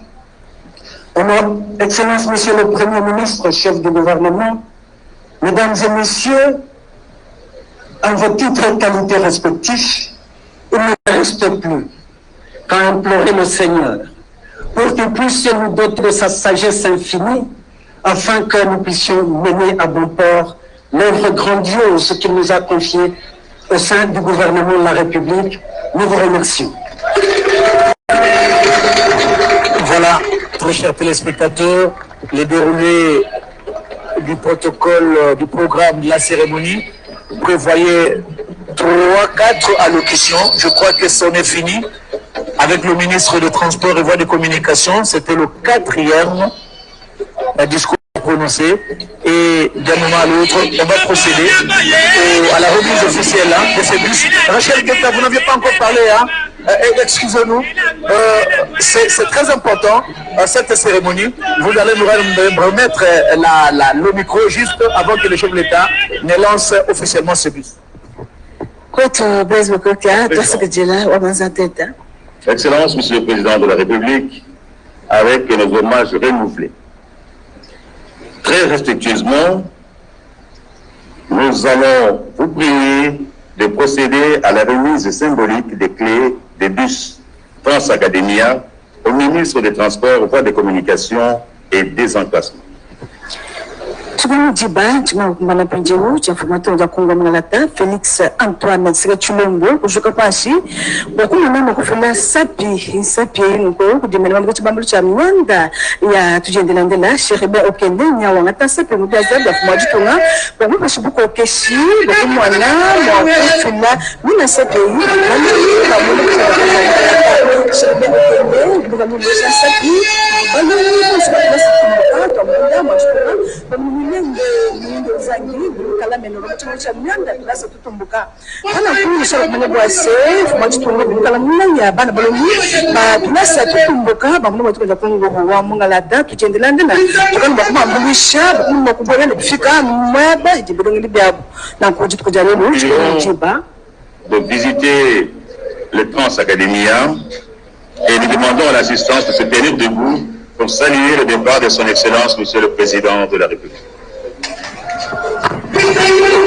Excellence Monsieur le Premier ministre, chef du gouvernement, Mesdames et Messieurs, en vos titres et qualités respectifs, il ne reste plus qu'à implorer le Seigneur pour qu'il puisse nous doter de sa sagesse infinie afin que nous puissions mener à bon port l'œuvre grandiose qu'il nous a confiée au sein du gouvernement de la République. Nous vous remercions. Voilà, très chers téléspectateurs, le déroulé du protocole, du programme de la cérémonie prévoyait 3-4 allocutions. Je crois que c'en est fini. Avec le ministre des Transports et Voies de Communication, c'était le 4e discours prononcé. Et d'un moment à l'autre, on va procéder à la remise officielle de ces bus. Rachel Guetta, vous n'aviez pas encore parlé, hein? Excusez-nous, c'est très important, cette cérémonie. Vous allez nous remettre le micro juste avant que le chef de l'État ne lance officiellement ce bus. Excellence, Monsieur le Président de la République, avec nos hommages renouvelés. Très respectueusement, nous allons vous prier de procéder à la remise symbolique des clés des bus Transacadémia au ministre des Transports, Voies de Communication et des Emplacements. Félix Antoine Chulombo kujuka pasi wakumana makufuna sapi ngo kudimela ngo chibambulo cha Mwanda ya tujendelandela Sheribe Okende nyawa ngata sapi mudaza da kumajitunga kwa pashibuko keshi bakumwana mwakufuna mina sapi Sheribe Okende bukamulo cha sapi balu Nindo zangi kala menoro cha Mwanda tulasa tutumbuka kana kunisha kumene bwase machitunga kala munanya bana baloni ba tulasa tutumbuka ba muno tukaza kungo wa mungalada tujendelandena tukani bakumambulisha bakumma kubona kufika mwaba ijibidongi byabo na kuji tukujana lelo chiba de visiter le Transacadémia et nous demandons l'assistance de se tenir debout pour saluer le départ de son Excellence, Monsieur le Président de la République.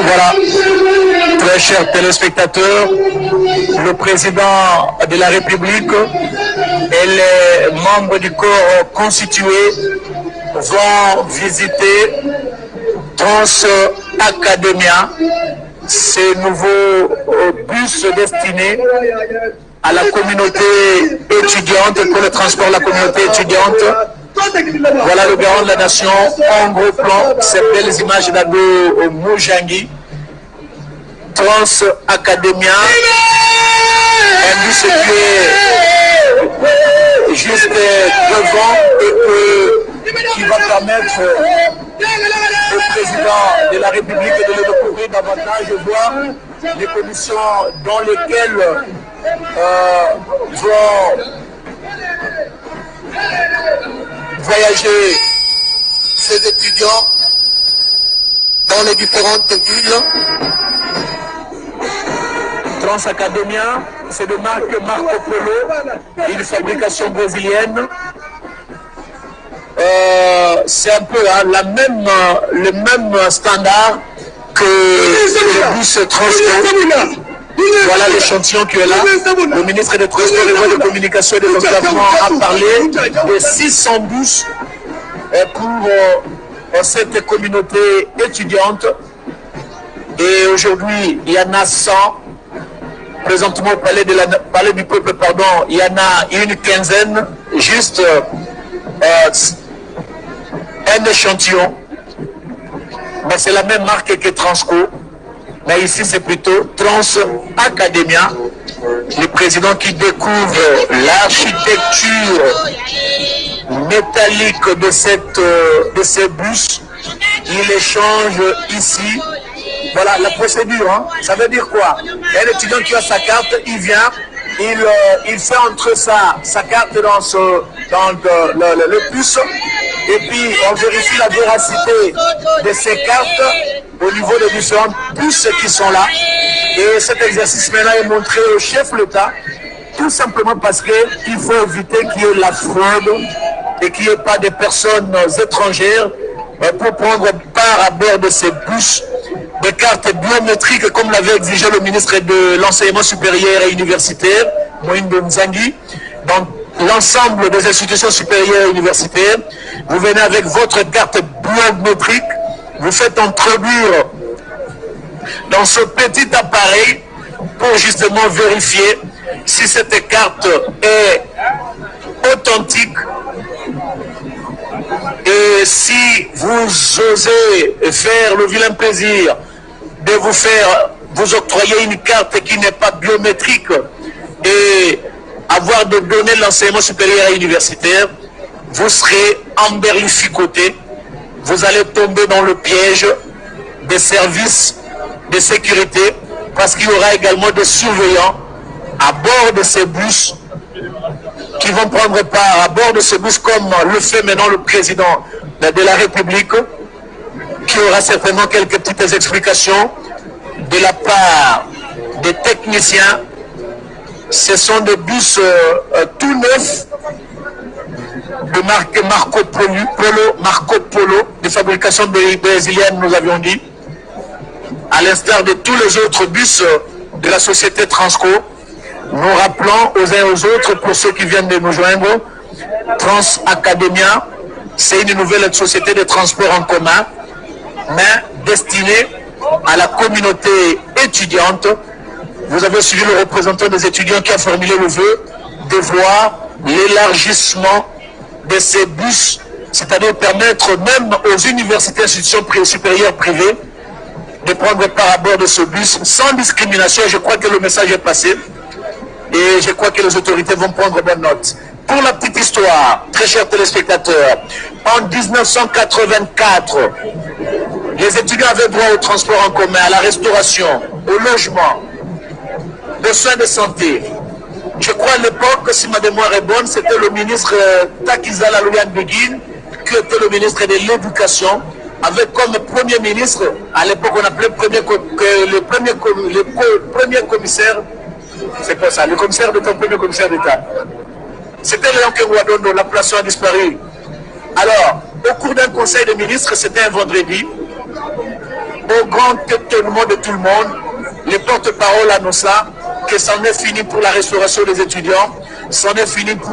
Voilà, très chers téléspectateurs, le président de la République et les membres du corps constitué vont visiter Transacadémia, ces nouveaux bus destinés à la communauté étudiante, pour le transport de la communauté étudiante Voilà le garant de la nation en gros plan, ces belles images d'Ado Mujangi, Trans Academia, un bus qui est juste devant et qui va permettre au président de la République de le découvrir davantage, voir les conditions dans lesquelles vont voyager ces étudiants dans les différentes villes. Trans Academia, c'est de marque Marco Polo, une fabrication brésilienne. C'est un peu le même standard que le bus Transco. Voilà l'échantillon qui est là. Le ministre des Transports et Voies de Communication et de Développement a parlé de 600 bus pour cette communauté étudiante. Et aujourd'hui, il y en a 100. Présentement, au palais du peuple, pardon, il y en a une quinzaine, juste un échantillon. Mais c'est la même marque que Transco. Mais ici, c'est plutôt Trans Academia, le président qui découvre l'architecture métallique de ces bus. Il échange ici. Voilà la procédure, hein. Ça veut dire quoi? Il y a un étudiant qui a sa carte, il vient, il fait entrer sa carte dans le bus, et puis on vérifie la véracité de ces cartes au niveau des différents bus qui sont là. Et cet exercice maintenant est montré au chef de l'État, tout simplement parce qu'il faut éviter qu'il y ait la fraude et qu'il n'y ait pas de personnes étrangères pour prendre part à bord de ces bus. Des cartes biométriques comme l'avait exigé le ministre de l'Enseignement supérieur et universitaire, Moïndo Nzangi. Dans l'ensemble des institutions supérieures et universitaires, vous venez avec votre carte biométrique, vous faites introduire dans ce petit appareil pour justement vérifier si cette carte est authentique. Et si vous osez faire le vilain plaisir de vous octroyer une carte qui n'est pas biométrique et avoir des données de l'enseignement supérieur et universitaire, vous serez emberlificoté. Vous allez tomber dans le piège des services de sécurité parce qu'il y aura également des surveillants à bord de ces bus qui vont prendre part à bord de ce bus comme le fait maintenant le président de la République, qui aura certainement quelques petites explications de la part des techniciens. Ce sont des bus tout neufs de marque Marco Polo, de fabrication brésilienne, nous avions dit, à l'instar de tous les autres bus de la société Transco. Nous rappelons aux uns et aux autres, pour ceux qui viennent de nous joindre, Trans Academia, c'est une nouvelle société de transport en commun, mais destinée à la communauté étudiante. Vous avez suivi le représentant des étudiants qui a formulé le vœu de voir l'élargissement de ces bus, c'est-à-dire permettre même aux universités, institutions supérieures privées, de prendre part à bord de ce bus sans discrimination. Je crois que le message est passé. Et je crois que les autorités vont prendre bonne note. Pour la petite histoire, très chers téléspectateurs, en 1984, les étudiants avaient droit au transport en commun, à la restauration, au logement, aux soins de santé. Je crois à l'époque, si ma mémoire est bonne, c'était le ministre Takizala Loulian Begin, qui était le ministre de l'Éducation, avec comme premier ministre, à l'époque on appelait le premier commissaire. C'est quoi ça? Le commissaire d'État, le premier commissaire d'État. C'était Léon Kenguadondo, la place a disparu. Alors, au cours d'un conseil de ministres, c'était un vendredi, au grand étonnement de tout le monde, les porte-parole annonçaient que c'en est fini pour la restauration des étudiants, c'en est fini pour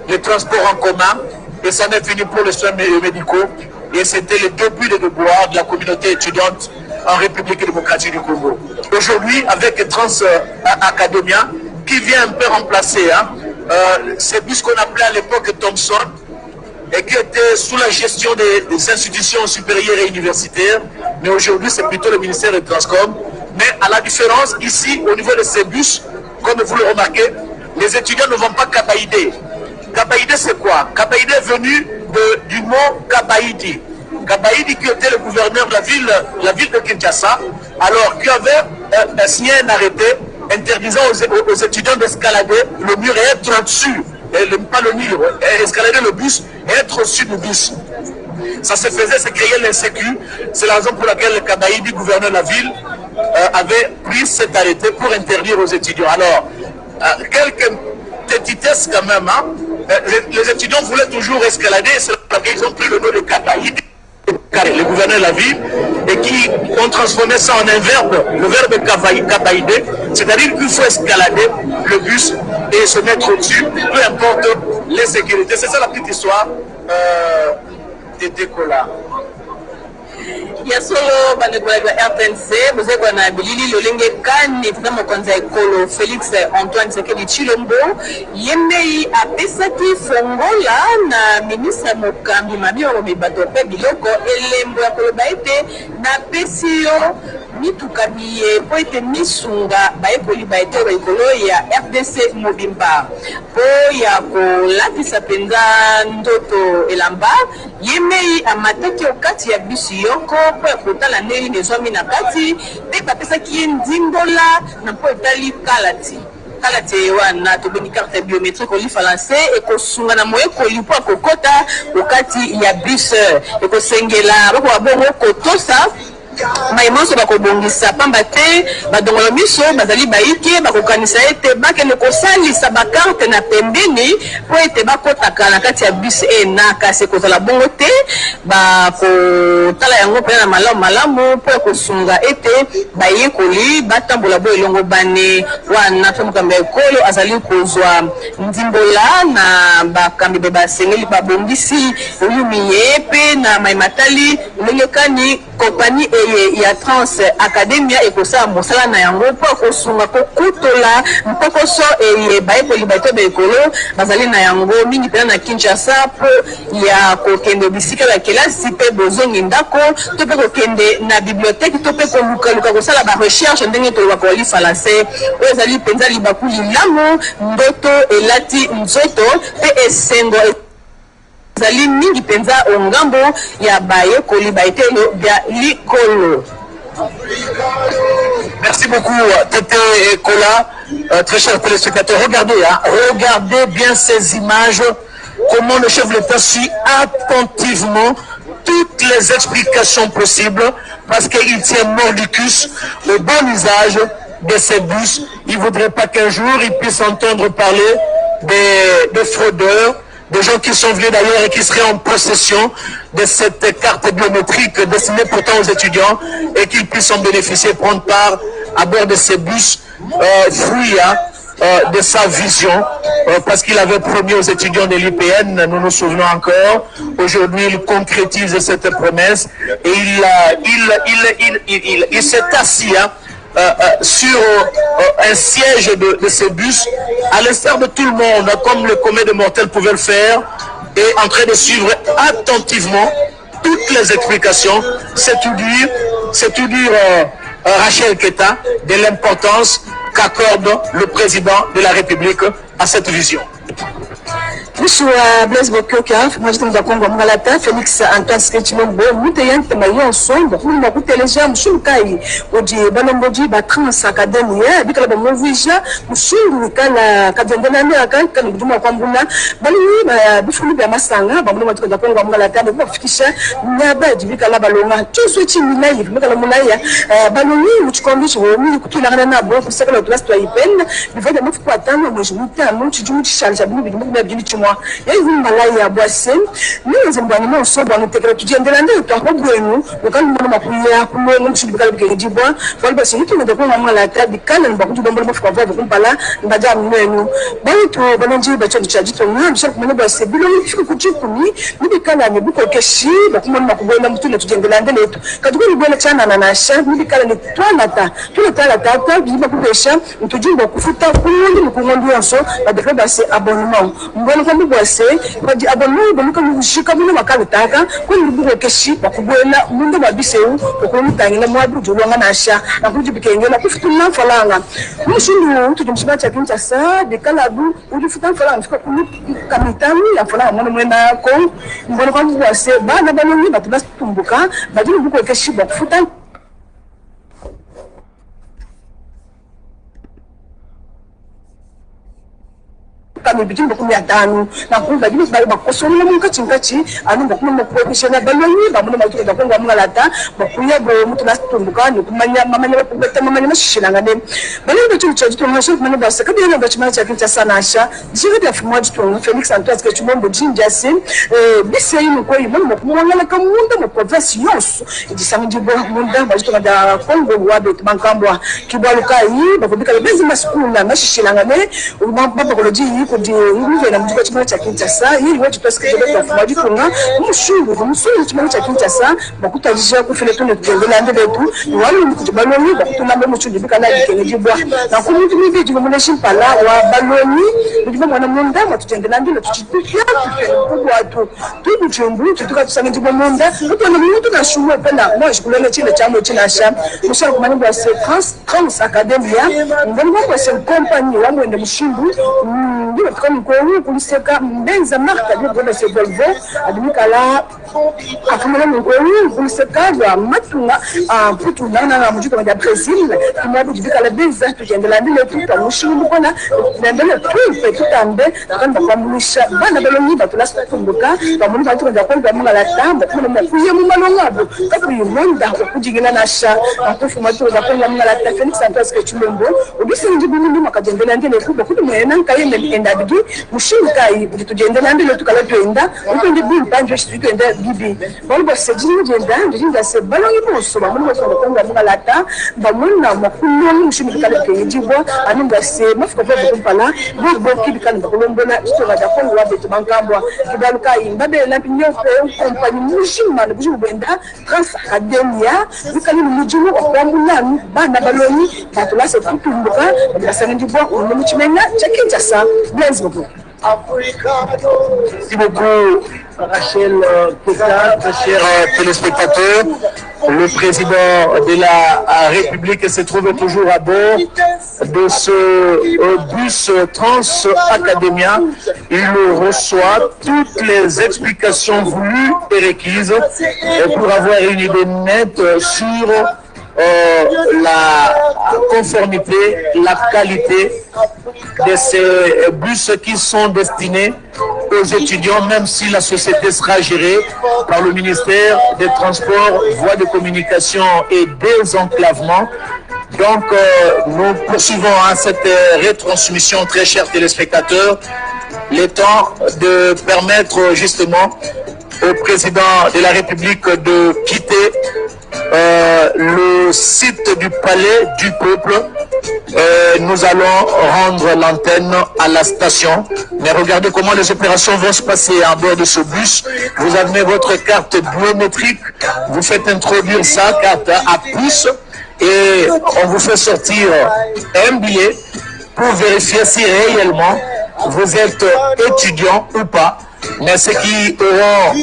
les transports en commun, et c'en est fini pour les soins médicaux. Et c'était le début des devoirs de la communauté étudiante en République démocratique du Congo. Aujourd'hui, avec Trans Academia, qui vient un peu remplacer ces bus qu'on appelait à l'époque Thomson, et qui était sous la gestion des institutions supérieures et universitaires, mais aujourd'hui c'est plutôt le ministère des Transcom. Mais à la différence, ici, au niveau de ces bus, comme vous le remarquez, les étudiants ne vont pas Kabaïdé. Kabaïdé c'est quoi? Kabaïdé est venu du mot Kabaïdi. Kabaïdi qui était le gouverneur de la ville de Kinshasa, alors qui avait signé un arrêté interdisant aux étudiants d'escalader le mur et être au-dessus, pas le mur, escalader le bus et être au-dessus du bus. Ça se faisait, c'est créer l'insécurité. C'est la raison pour laquelle le Kabaïdi, gouverneur de la ville, avait pris cet arrêté pour interdire aux étudiants. Alors, quelques petitesses quand même, hein. Les étudiants voulaient toujours escalader, c'est parce qu'ils ont pris le nom de Kabaïdi, le gouverneur de la ville, et qui ont transformé ça en un verbe, le verbe Kabaïdé, c'est-à-dire qu'il faut escalader le bus et se mettre au-dessus, peu importe les sécurités. C'est ça la petite histoire des décollats. Ya solo bandeko ya RTNC bozekwa na bilili lolenge kani tata mokonzi ya ekolo Félix Antoine Tshisekedi Tshilombo yembei apesaki fongola na ministre mokambi mabiro mibato pe biloko elembo ya koloba ete na pesi yo mituka miye po ete misunga bayekoli baetero ekolo ya RDC mobimba po ya kolatisa mpenza ndoto elamba yembei amataki okati ya bisi yoko po ya kotala ndenge nezwami na kati mpe bapesaki ye ndimbola na po etali kalati wana tobengi carte biométrique olifalance ekosunga na moyekoli po akokota okati ya bus ekosengela bakoka bongo kotosa mayimonso bakobongisa pamba te badongolo miso bazali baike bakokanisa ete bakende kosalisa bakarte na pembeni po ete bakotaka na kati ya bus na kasi ekozala bongo te bakotala yango mpena na malamu po ya kosunga ete bayekoli batambola bo elongo bane wana mpe mokambi ya ekolo azali kozwa ndimbola na bakambi be basengeli babongisi oyumi ye mpe na mayimatali ndenge kani kompani ya Trans Academia ekosala mosala na yango po kosunga kokutola mpokoso bayekoli bato bekolo bazali na yango mingi pena na Kinshasa po ya kokende bisika ya kelasi mpe bozongi ndako to mpe kokende na bibliothèque to mpe kolukaluka kosala ba recherche ndenge toloba kolifalance oyo ezali mpenza libaku lilamu ndoto elati nzoto mpe esengo zali mingi penza ongambo ya bayekoli baetelo bya likolo. Merci beaucoup, Tété Kola. Très chers téléspectateurs, regardez bien ces images, comment le chef de l'État suit attentivement toutes les explications possibles, parce qu'il tient mordicus au bon usage de ces bus. Il ne voudrait pas qu'un jour il puisse entendre parler des fraudeurs, des gens qui sont venus d'ailleurs et qui seraient en possession de cette carte biométrique destinée pourtant aux étudiants et qu'ils puissent en bénéficier, prendre part à bord de ces bus, fruit de sa vision, parce qu'il avait promis aux étudiants de l'IPN, nous nous souvenons encore, aujourd'hui il concrétise cette promesse et il s'est assis sur un siège de ces bus, à l'instar de tout le monde, comme le commun des mortels pouvait le faire, et en train de suivre attentivement toutes les explications. C'est tout dire Rachel Keta de l'importance qu'accorde le président de la République à cette vision. Monsieur Blaise Bokoka, moi je suis Congo Malata, Félix Antoine Sketchimombo, nous t'ayons témoigné ensemble, nous avons téléchargé Moussou Kai, Odi Balomboji, Trans Academia, Bikala Movija, Moussou Kala Kadendana, Kan Duma Kwambuna, Balou, Bifulu Masanga, Babu Matuka Congo Malata, Bofisha, Naba, Bikala Baloma, tout ce qui est live, Mikala Mulaya, Baloni, Muchkombi, Kutularana, Bof, Second Class to Ipen, before the Mouth Quatan, Moujuta, Mouchu Charles, Abou, il y a une maladie à boisser. Nous, les embonnements sont dans notre étudiant de l'année, nous avons besoin nous, nous avons besoin de nous, nous avons besoin de bois, voilà, parce que nous avons besoin de la table, du canne, nous avons besoin de faire voir, nous pas là, nous avons besoin de nous. Bon, tu vas nous dire, tu as dit, nous avons besoin de boisser, nous avons besoin de nous, nous avons canne, nous avons caché, nous avons besoin de tout l'étudiant de l'année, quand nous avons besoin de chana na chambre, nous avons canne, toi la table, tout le temps la table, nous avons besoin de chambre, nous avons besoin de foutre, nous avons besoin de ensemble, nous avons besoin d'abonnement. Mamu Boise, Badi Abano, Bamuka Shikamu Makalutaka, when you book a sheep, Bakuela, Mundo Babiseu, Okumutang, and Mabu Juanasha, Nabuji became a 15 months for Langa. Who should you to the Msmacha Kinchasa, the Kalabu, Udifutan for Kamitami, and for Monamena, Bonapam was said, Banabani, but that's Tumbuka, but you book a sheep of Futan. Kami bikin bakumi adanu na kumba gini bali bakosoni na munga chingachi anu bakumi mapokeshana baloni bamuno matuka bakongwa mungalata bakuya bro mutu nastumbuka ni kumanya mamanya bakubeta mamanya mashishilangane bali bitu chaji masho kumanya basa kabi yana bachima cha kincha sanasha jiga da fumwa jitu Felix Antoine ke chumombo jinja sin bise yin ko yimu kumwangala kamunda mu province yonso idisangi bo munda bajitu da Kongo wabe bankambwa kibaluka yi bakubika bezi maskuna mashishilangane ubamba bakoloji kudi hivi na mjiko chimana cha Kinshasa hili wetu tusikije kwa fumaji kunga mushuru chimana cha Kinshasa bakuta jisha kufile tune kujengela ndebe tu wali mkujibaloni bakutuna mbe mushuru bika na kenejibwa na kumuntu mibi jimana shimpala wa baloni ndibwa mwana munda matujengela ndile tuchipikia kubwa watu tubu chumbu tutuka tusanga ndibwa munda kutu na muntu na shumwe penda mwashi kulele chile chamo chinasha mushara kumani bwa se Trans Academia ndibwa kwa se company wa mwende mshimbu ndiyo tukani kwa huu kuliseka mbenza marka ndiyo kwa se Volvo adimikala afumela kwa huu kuliseka wa matunga putu na mjiko wa Brazil kumadu jibika benza tukiendelea ndile tuta mushimu kona ndele tupe tutambe kanda kwa mulisha bana balongi batulasa tumbuka bamuni batu nda kwa munga la tamba kuna mkuye mu malongabo kapu yonda kujigina nasha akufu matu nda kwa munga la ta Felix Antoine ke chumombo ubisi njibuni makajendela ndile kuba kudu mwena nkaye endabigi mushinkai tujendela ndile tukala twenda ukwende bimpanjo twenda bibi balbo sejini jenda ndinda se balongi boso bamuni boso kwa munga la ta bamuna makuno mushimi kala kejibwa aninga se mafika kwa kumpala bo kibikana bakolombola tutoka da kwa wa betu bankambwa kibaluka imbabe la pinyo compagnie mushima na buju benda Trans Academia bikali mujimu kwa mulanu bana baloni batulase kutumbuka basanga ndibwa umuchimena cha Kinshasa. Merci beaucoup. Merci beaucoup, Rachel Kota, chers téléspectateurs. Le président de la République se trouve toujours à bord de ce bus Trans Academia. Il reçoit toutes les explications voulues et requises pour avoir une idée nette sur la conformité, la qualité de ces bus qui sont destinés aux étudiants, même si la société sera gérée par le ministère des Transports, Voies de Communication et Désenclavement. Donc, nous poursuivons cette retransmission, très chers téléspectateurs, le temps de permettre justement au président de la République de quitter le site du Palais du Peuple. Nous allons rendre l'antenne à la station. Mais regardez comment les opérations vont se passer à bord de ce bus. Vous avez votre carte biométrique, vous faites introduire sa carte à puce et on vous fait sortir un billet pour vérifier si réellement vous êtes étudiant ou pas. Mais ceux qui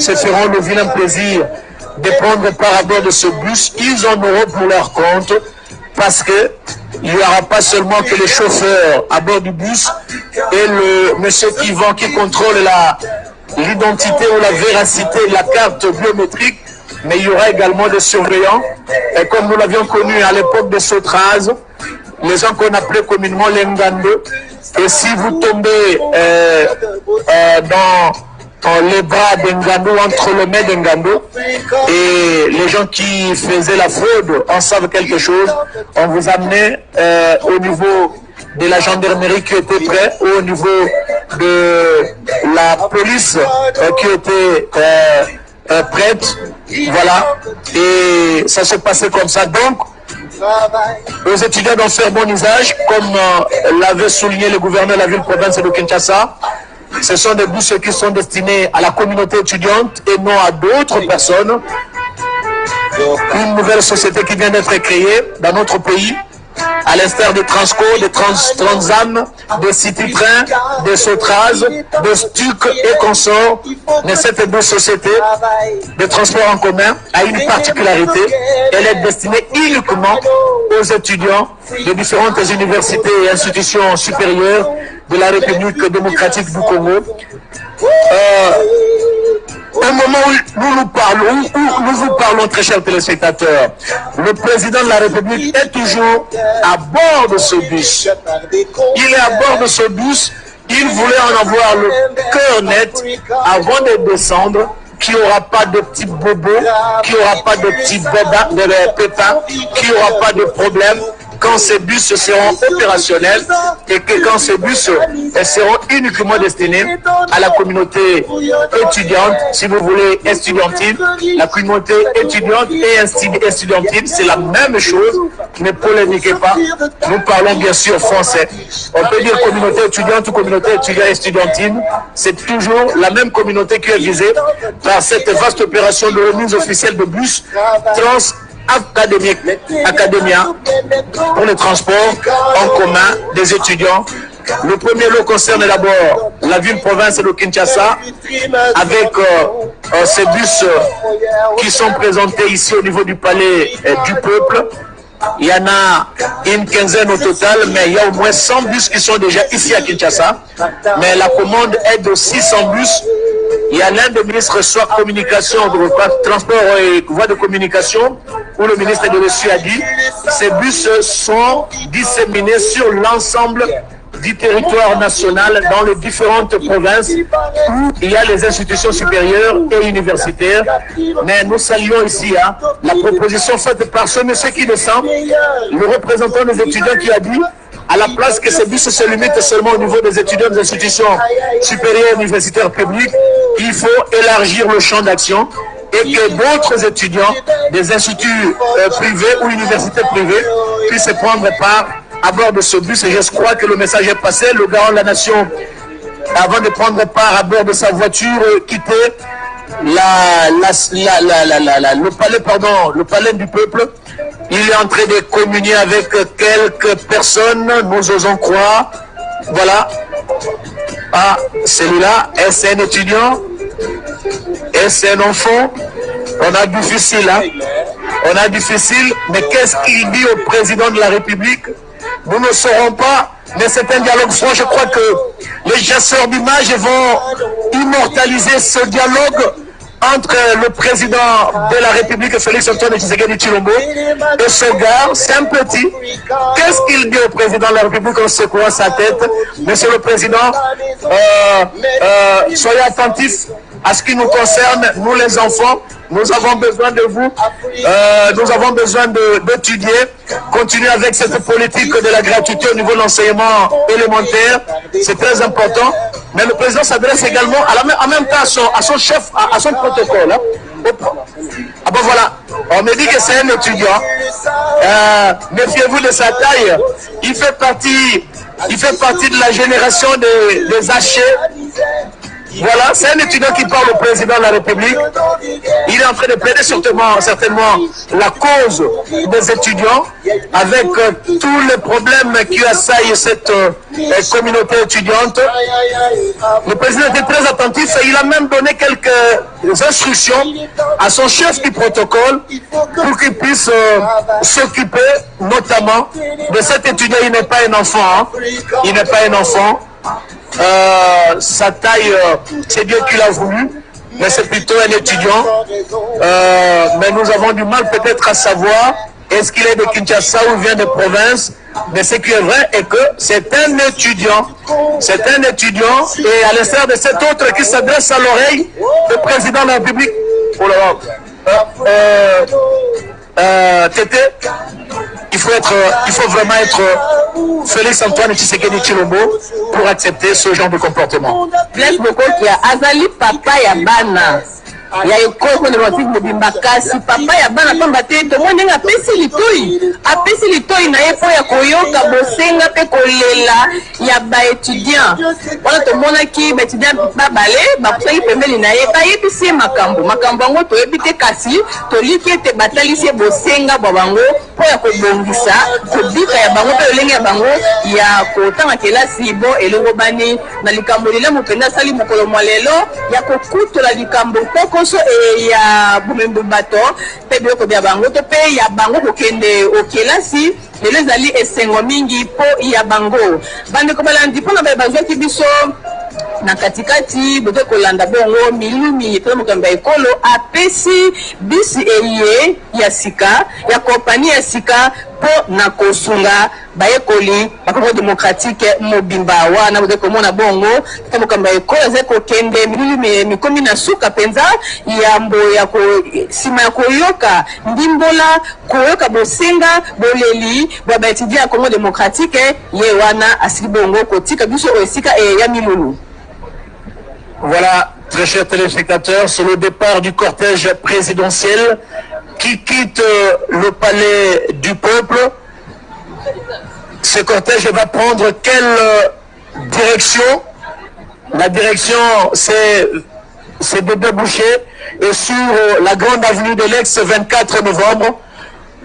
se feront le vilain plaisir de prendre part à bord de ce bus, ils en auront pour leur compte, parce que il n'y aura pas seulement que les chauffeurs à bord du bus et le monsieur qui contrôle l'identité ou la véracité de la carte biométrique, mais il y aura également des surveillants. Et comme nous l'avions connu à l'époque de Sotraz, les gens qu'on appelait communément les Ngando, et si vous tombez dans les bras d'Engando, entre les mains d'Engando, et les gens qui faisaient la fraude en savent quelque chose, on vous amenait au niveau de la gendarmerie qui était prêt, ou au niveau de la police qui était prête, voilà, et ça se passait comme ça. Donc, aux étudiants d'en faire bon usage, comme l'avait souligné le gouverneur de la ville-province de Kinshasa. Ce sont des bus qui sont destinés à la communauté étudiante et non à d'autres personnes. Une nouvelle société qui vient d'être créée dans notre pays à l'instar des Transco, des Transam, des Citytrain, des Sotraz, des Stuc et consorts. Mais cette deux sociétés de transport en commun a une particularité. Elle est destinée uniquement aux étudiants de différentes universités et institutions supérieures de la République démocratique du Congo. Au moment où nous vous parlons, très chers téléspectateurs, le président de la République est toujours à bord de ce bus. Il est à bord de ce bus. Il voulait en avoir le cœur net avant de descendre, qu'il n'y aura pas de petits bobos, qu'il n'y aura pas de petits pépins, qu'il n'y aura pas de problème quand ces bus seront opérationnels et que quand ces bus seront uniquement destinés à la communauté étudiante, si vous voulez, estudiantine. La communauté étudiante et estudiantine, c'est la même chose. Ne polémiquez pas. Nous parlons bien sûr français. On peut dire communauté étudiante ou communauté estudiantine. C'est toujours la même communauté qui est visée par cette vaste opération de remise officielle de bus Academia pour le transport en commun des étudiants. Le premier lot concerne d'abord la ville-province de Kinshasa avec ces bus qui sont présentés ici au niveau du palais du peuple. Il y en a une quinzaine au total, mais il y a au moins 100 bus qui sont déjà ici à Kinshasa. Mais la commande est de 600 bus. Il y a l'un des ministres, soit communication, transport et voie de communication, où le ministre de l'Essu a dit, ces bus sont disséminés sur l'ensemble du territoire national dans les différentes provinces où il y a les institutions supérieures et universitaires. Mais nous saluons ici la proposition faite par ce monsieur qui descend, le représentant des étudiants qui a dit à la place que ces bus se limitent seulement au niveau des étudiants des institutions supérieures et universitaires publiques, il faut élargir le champ d'action et que d'autres étudiants des instituts privés ou universités privées puissent prendre part à bord de ce bus. Et je crois que le message est passé. Le garant de la nation, avant de prendre part à bord de sa voiture, quittait le palais du peuple. Il est en train de communier avec quelques personnes, nous osons croire. Voilà. Ah, celui-là, est-ce un étudiant? Est-ce un enfant? On a difficile, hein? On a difficile, mais qu'est-ce qu'il dit au président de la République? Nous ne saurons pas, mais c'est un dialogue franc. Je crois que les chasseurs d'images vont immortaliser ce dialogue entre le président de la République, Félix Antoine Tshisekedi Tshilombo, et ce gars, c'est un petit. Qu'est-ce qu'il dit au président de la République en secouant sa tête? Monsieur le Président, soyez attentifs à ce qui nous concerne, nous les enfants. Nous avons besoin de vous, nous avons besoin d'étudier, continuer avec cette politique de la gratuité au niveau de l'enseignement élémentaire, c'est très important. Mais le président s'adresse également en même temps à son chef, à son protocole. Hein. Ah ben voilà, on me dit que c'est un étudiant, méfiez-vous de sa taille, il fait partie de la génération des hachés. Voilà, c'est un étudiant qui parle au président de la République. Il est en train de plaider certainement la cause des étudiants avec tous les problèmes qui assaillent cette communauté étudiante. Le président était très attentif et il a même donné quelques instructions à son chef du protocole pour qu'il puisse s'occuper notamment de cet étudiant. Il n'est pas un enfant, hein. Il n'est pas un enfant. Sa taille, c'est Dieu qui l'a voulu, mais c'est plutôt un étudiant. Mais nous avons du mal peut-être à savoir est-ce qu'il est de Kinshasa ou vient de province. Mais ce qui est vrai est que c'est un étudiant. C'est un étudiant et à l'instar de cet autre qui s'adresse à l'oreille du président de la République. Oh là, Tété, il faut vraiment être Félix Antoine Tshisekedi Tshilombo pour accepter ce genre de comportement. Blaise Bokokia, azali papa ya bana. Ya ekoko na batik mobimba kasi papa ya bana pamba te to mone nga apesi litoi na ye po ya koyoka bosenga pe kolela ya ba étudiant. Wana to mona ki ba étudiant babale bakusaki pembeni na ye bayebisi makambo yango toyebi te kasi toliki ete batalisi bosenga bwa bango mpo ya kobongisa kobika ya bango mpe lolenge ya bango ya kotanga kelasi bo elongo bani na likambo lelo mokenda asali mokolo mwa lelo ya kokutola likambo pokoso ya bomembo bato mpe biloko bya bango to mpe ya bango kokende okelasi lelo ezali esengo mingi mpo ya bango bandeko balandi mpona baye bazwaki biso na katikati bote kolanda bongo milumi mpona mokambo ya ekolo apesi bisi eye ya sika ya kompani ya sika mpo na kosunga bayekoli bakongo demokratike mobimba wana bote komona bongo mpona mokambo ya ekolo ezali kokende milumi mikomi na suka mpenza yambo ya nsima ya koyoka ndimbola koyoka bosenga boleli bwa baetudia ya kongo demokratike ye wana asili bongo kotika biso oyo esika ya milulu. Voilà, très chers téléspectateurs, c'est le départ du cortège présidentiel qui quitte le palais du peuple. Ce cortège va prendre quelle direction? La direction, c'est de déboucher et sur la grande avenue de l'Aix, 24 novembre.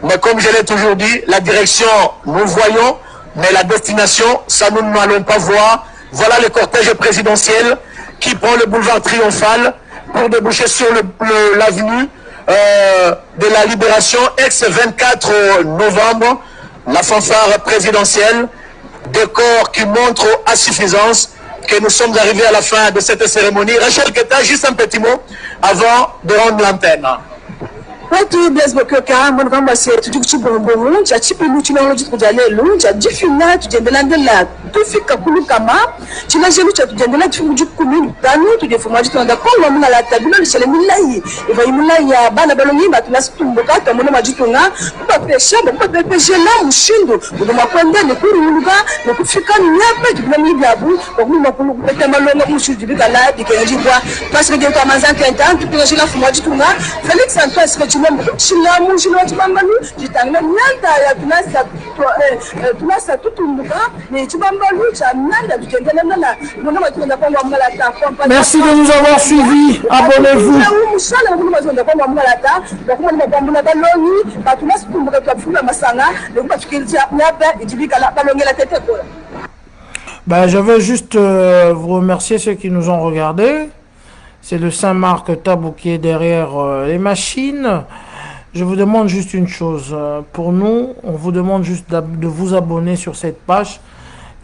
Mais comme je l'ai toujours dit, la direction, nous voyons, mais la destination, ça nous n'allons pas voir. Voilà le cortège présidentiel qui prend le boulevard Triomphal pour déboucher sur l'avenue de la Libération, ex-24 novembre, la fanfare présidentielle, décor qui montre à suffisance que nous sommes arrivés à la fin de cette cérémonie. Rachel Keta, juste un petit mot avant de rendre l'antenne. Watu Blaise Bokoka mbona kwamba si tujukuchibongo cha chipilu chilolo chikujalelu cha jifina tujendela ndela tufika kulukama china jelu cha tujendela tujukumi tanu tujefuma jitanda kongo muna la tabilo lishele milai eva imulai ya bana balongi batulasi tumboka tamona majitunga kwa pesha kwa pesha la mushindo ndoma kwenda ni kuruluga no kufika ni nyapa tubila migabu kwa kuma kupeta malonga mushuji bikala dikenji kwa parce que de tamazan kenta tupila jila fuma jitunga Felix Antoine Chilamu Chiloti Bambalu, Jitanga Nanda ya tunasa tutumbuka ni Chibambalu cha Nanda tukendele nana mwana matunda kwa mmalata. Merci de nous avoir suivis. Abonnez-vous. Mushala mwana matunda kwa mmalata, kwa mwana bambuna baloni, batunasa tutumbuka kwa fula masanga, le kwa tukilja nyapa ijibika la balongi la tete kola. Ben, je veux juste vous remercier ceux qui nous ont regardés. C'est le Saint-Marc Tabou qui est derrière les machines. Je vous demande juste une chose. Pour nous, on vous demande juste de vous abonner sur cette page.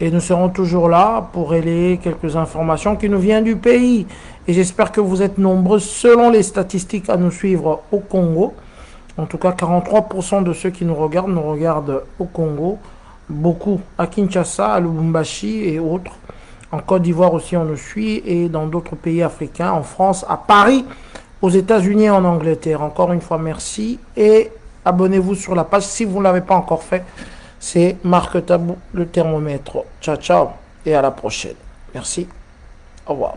Et nous serons toujours là pour relayer quelques informations qui nous viennent du pays. Et j'espère que vous êtes nombreux, selon les statistiques, à nous suivre au Congo. En tout cas, 43% de ceux qui nous regardent au Congo. Beaucoup à Kinshasa, à Lubumbashi et autres. En Côte d'Ivoire aussi, on nous suit, et dans d'autres pays africains, en France, à Paris, aux États-Unis et en Angleterre. Encore une fois, merci, et abonnez-vous sur la page si vous ne l'avez pas encore fait. C'est Marc Tabou, le thermomètre. Ciao, ciao, et à la prochaine. Merci. Au revoir.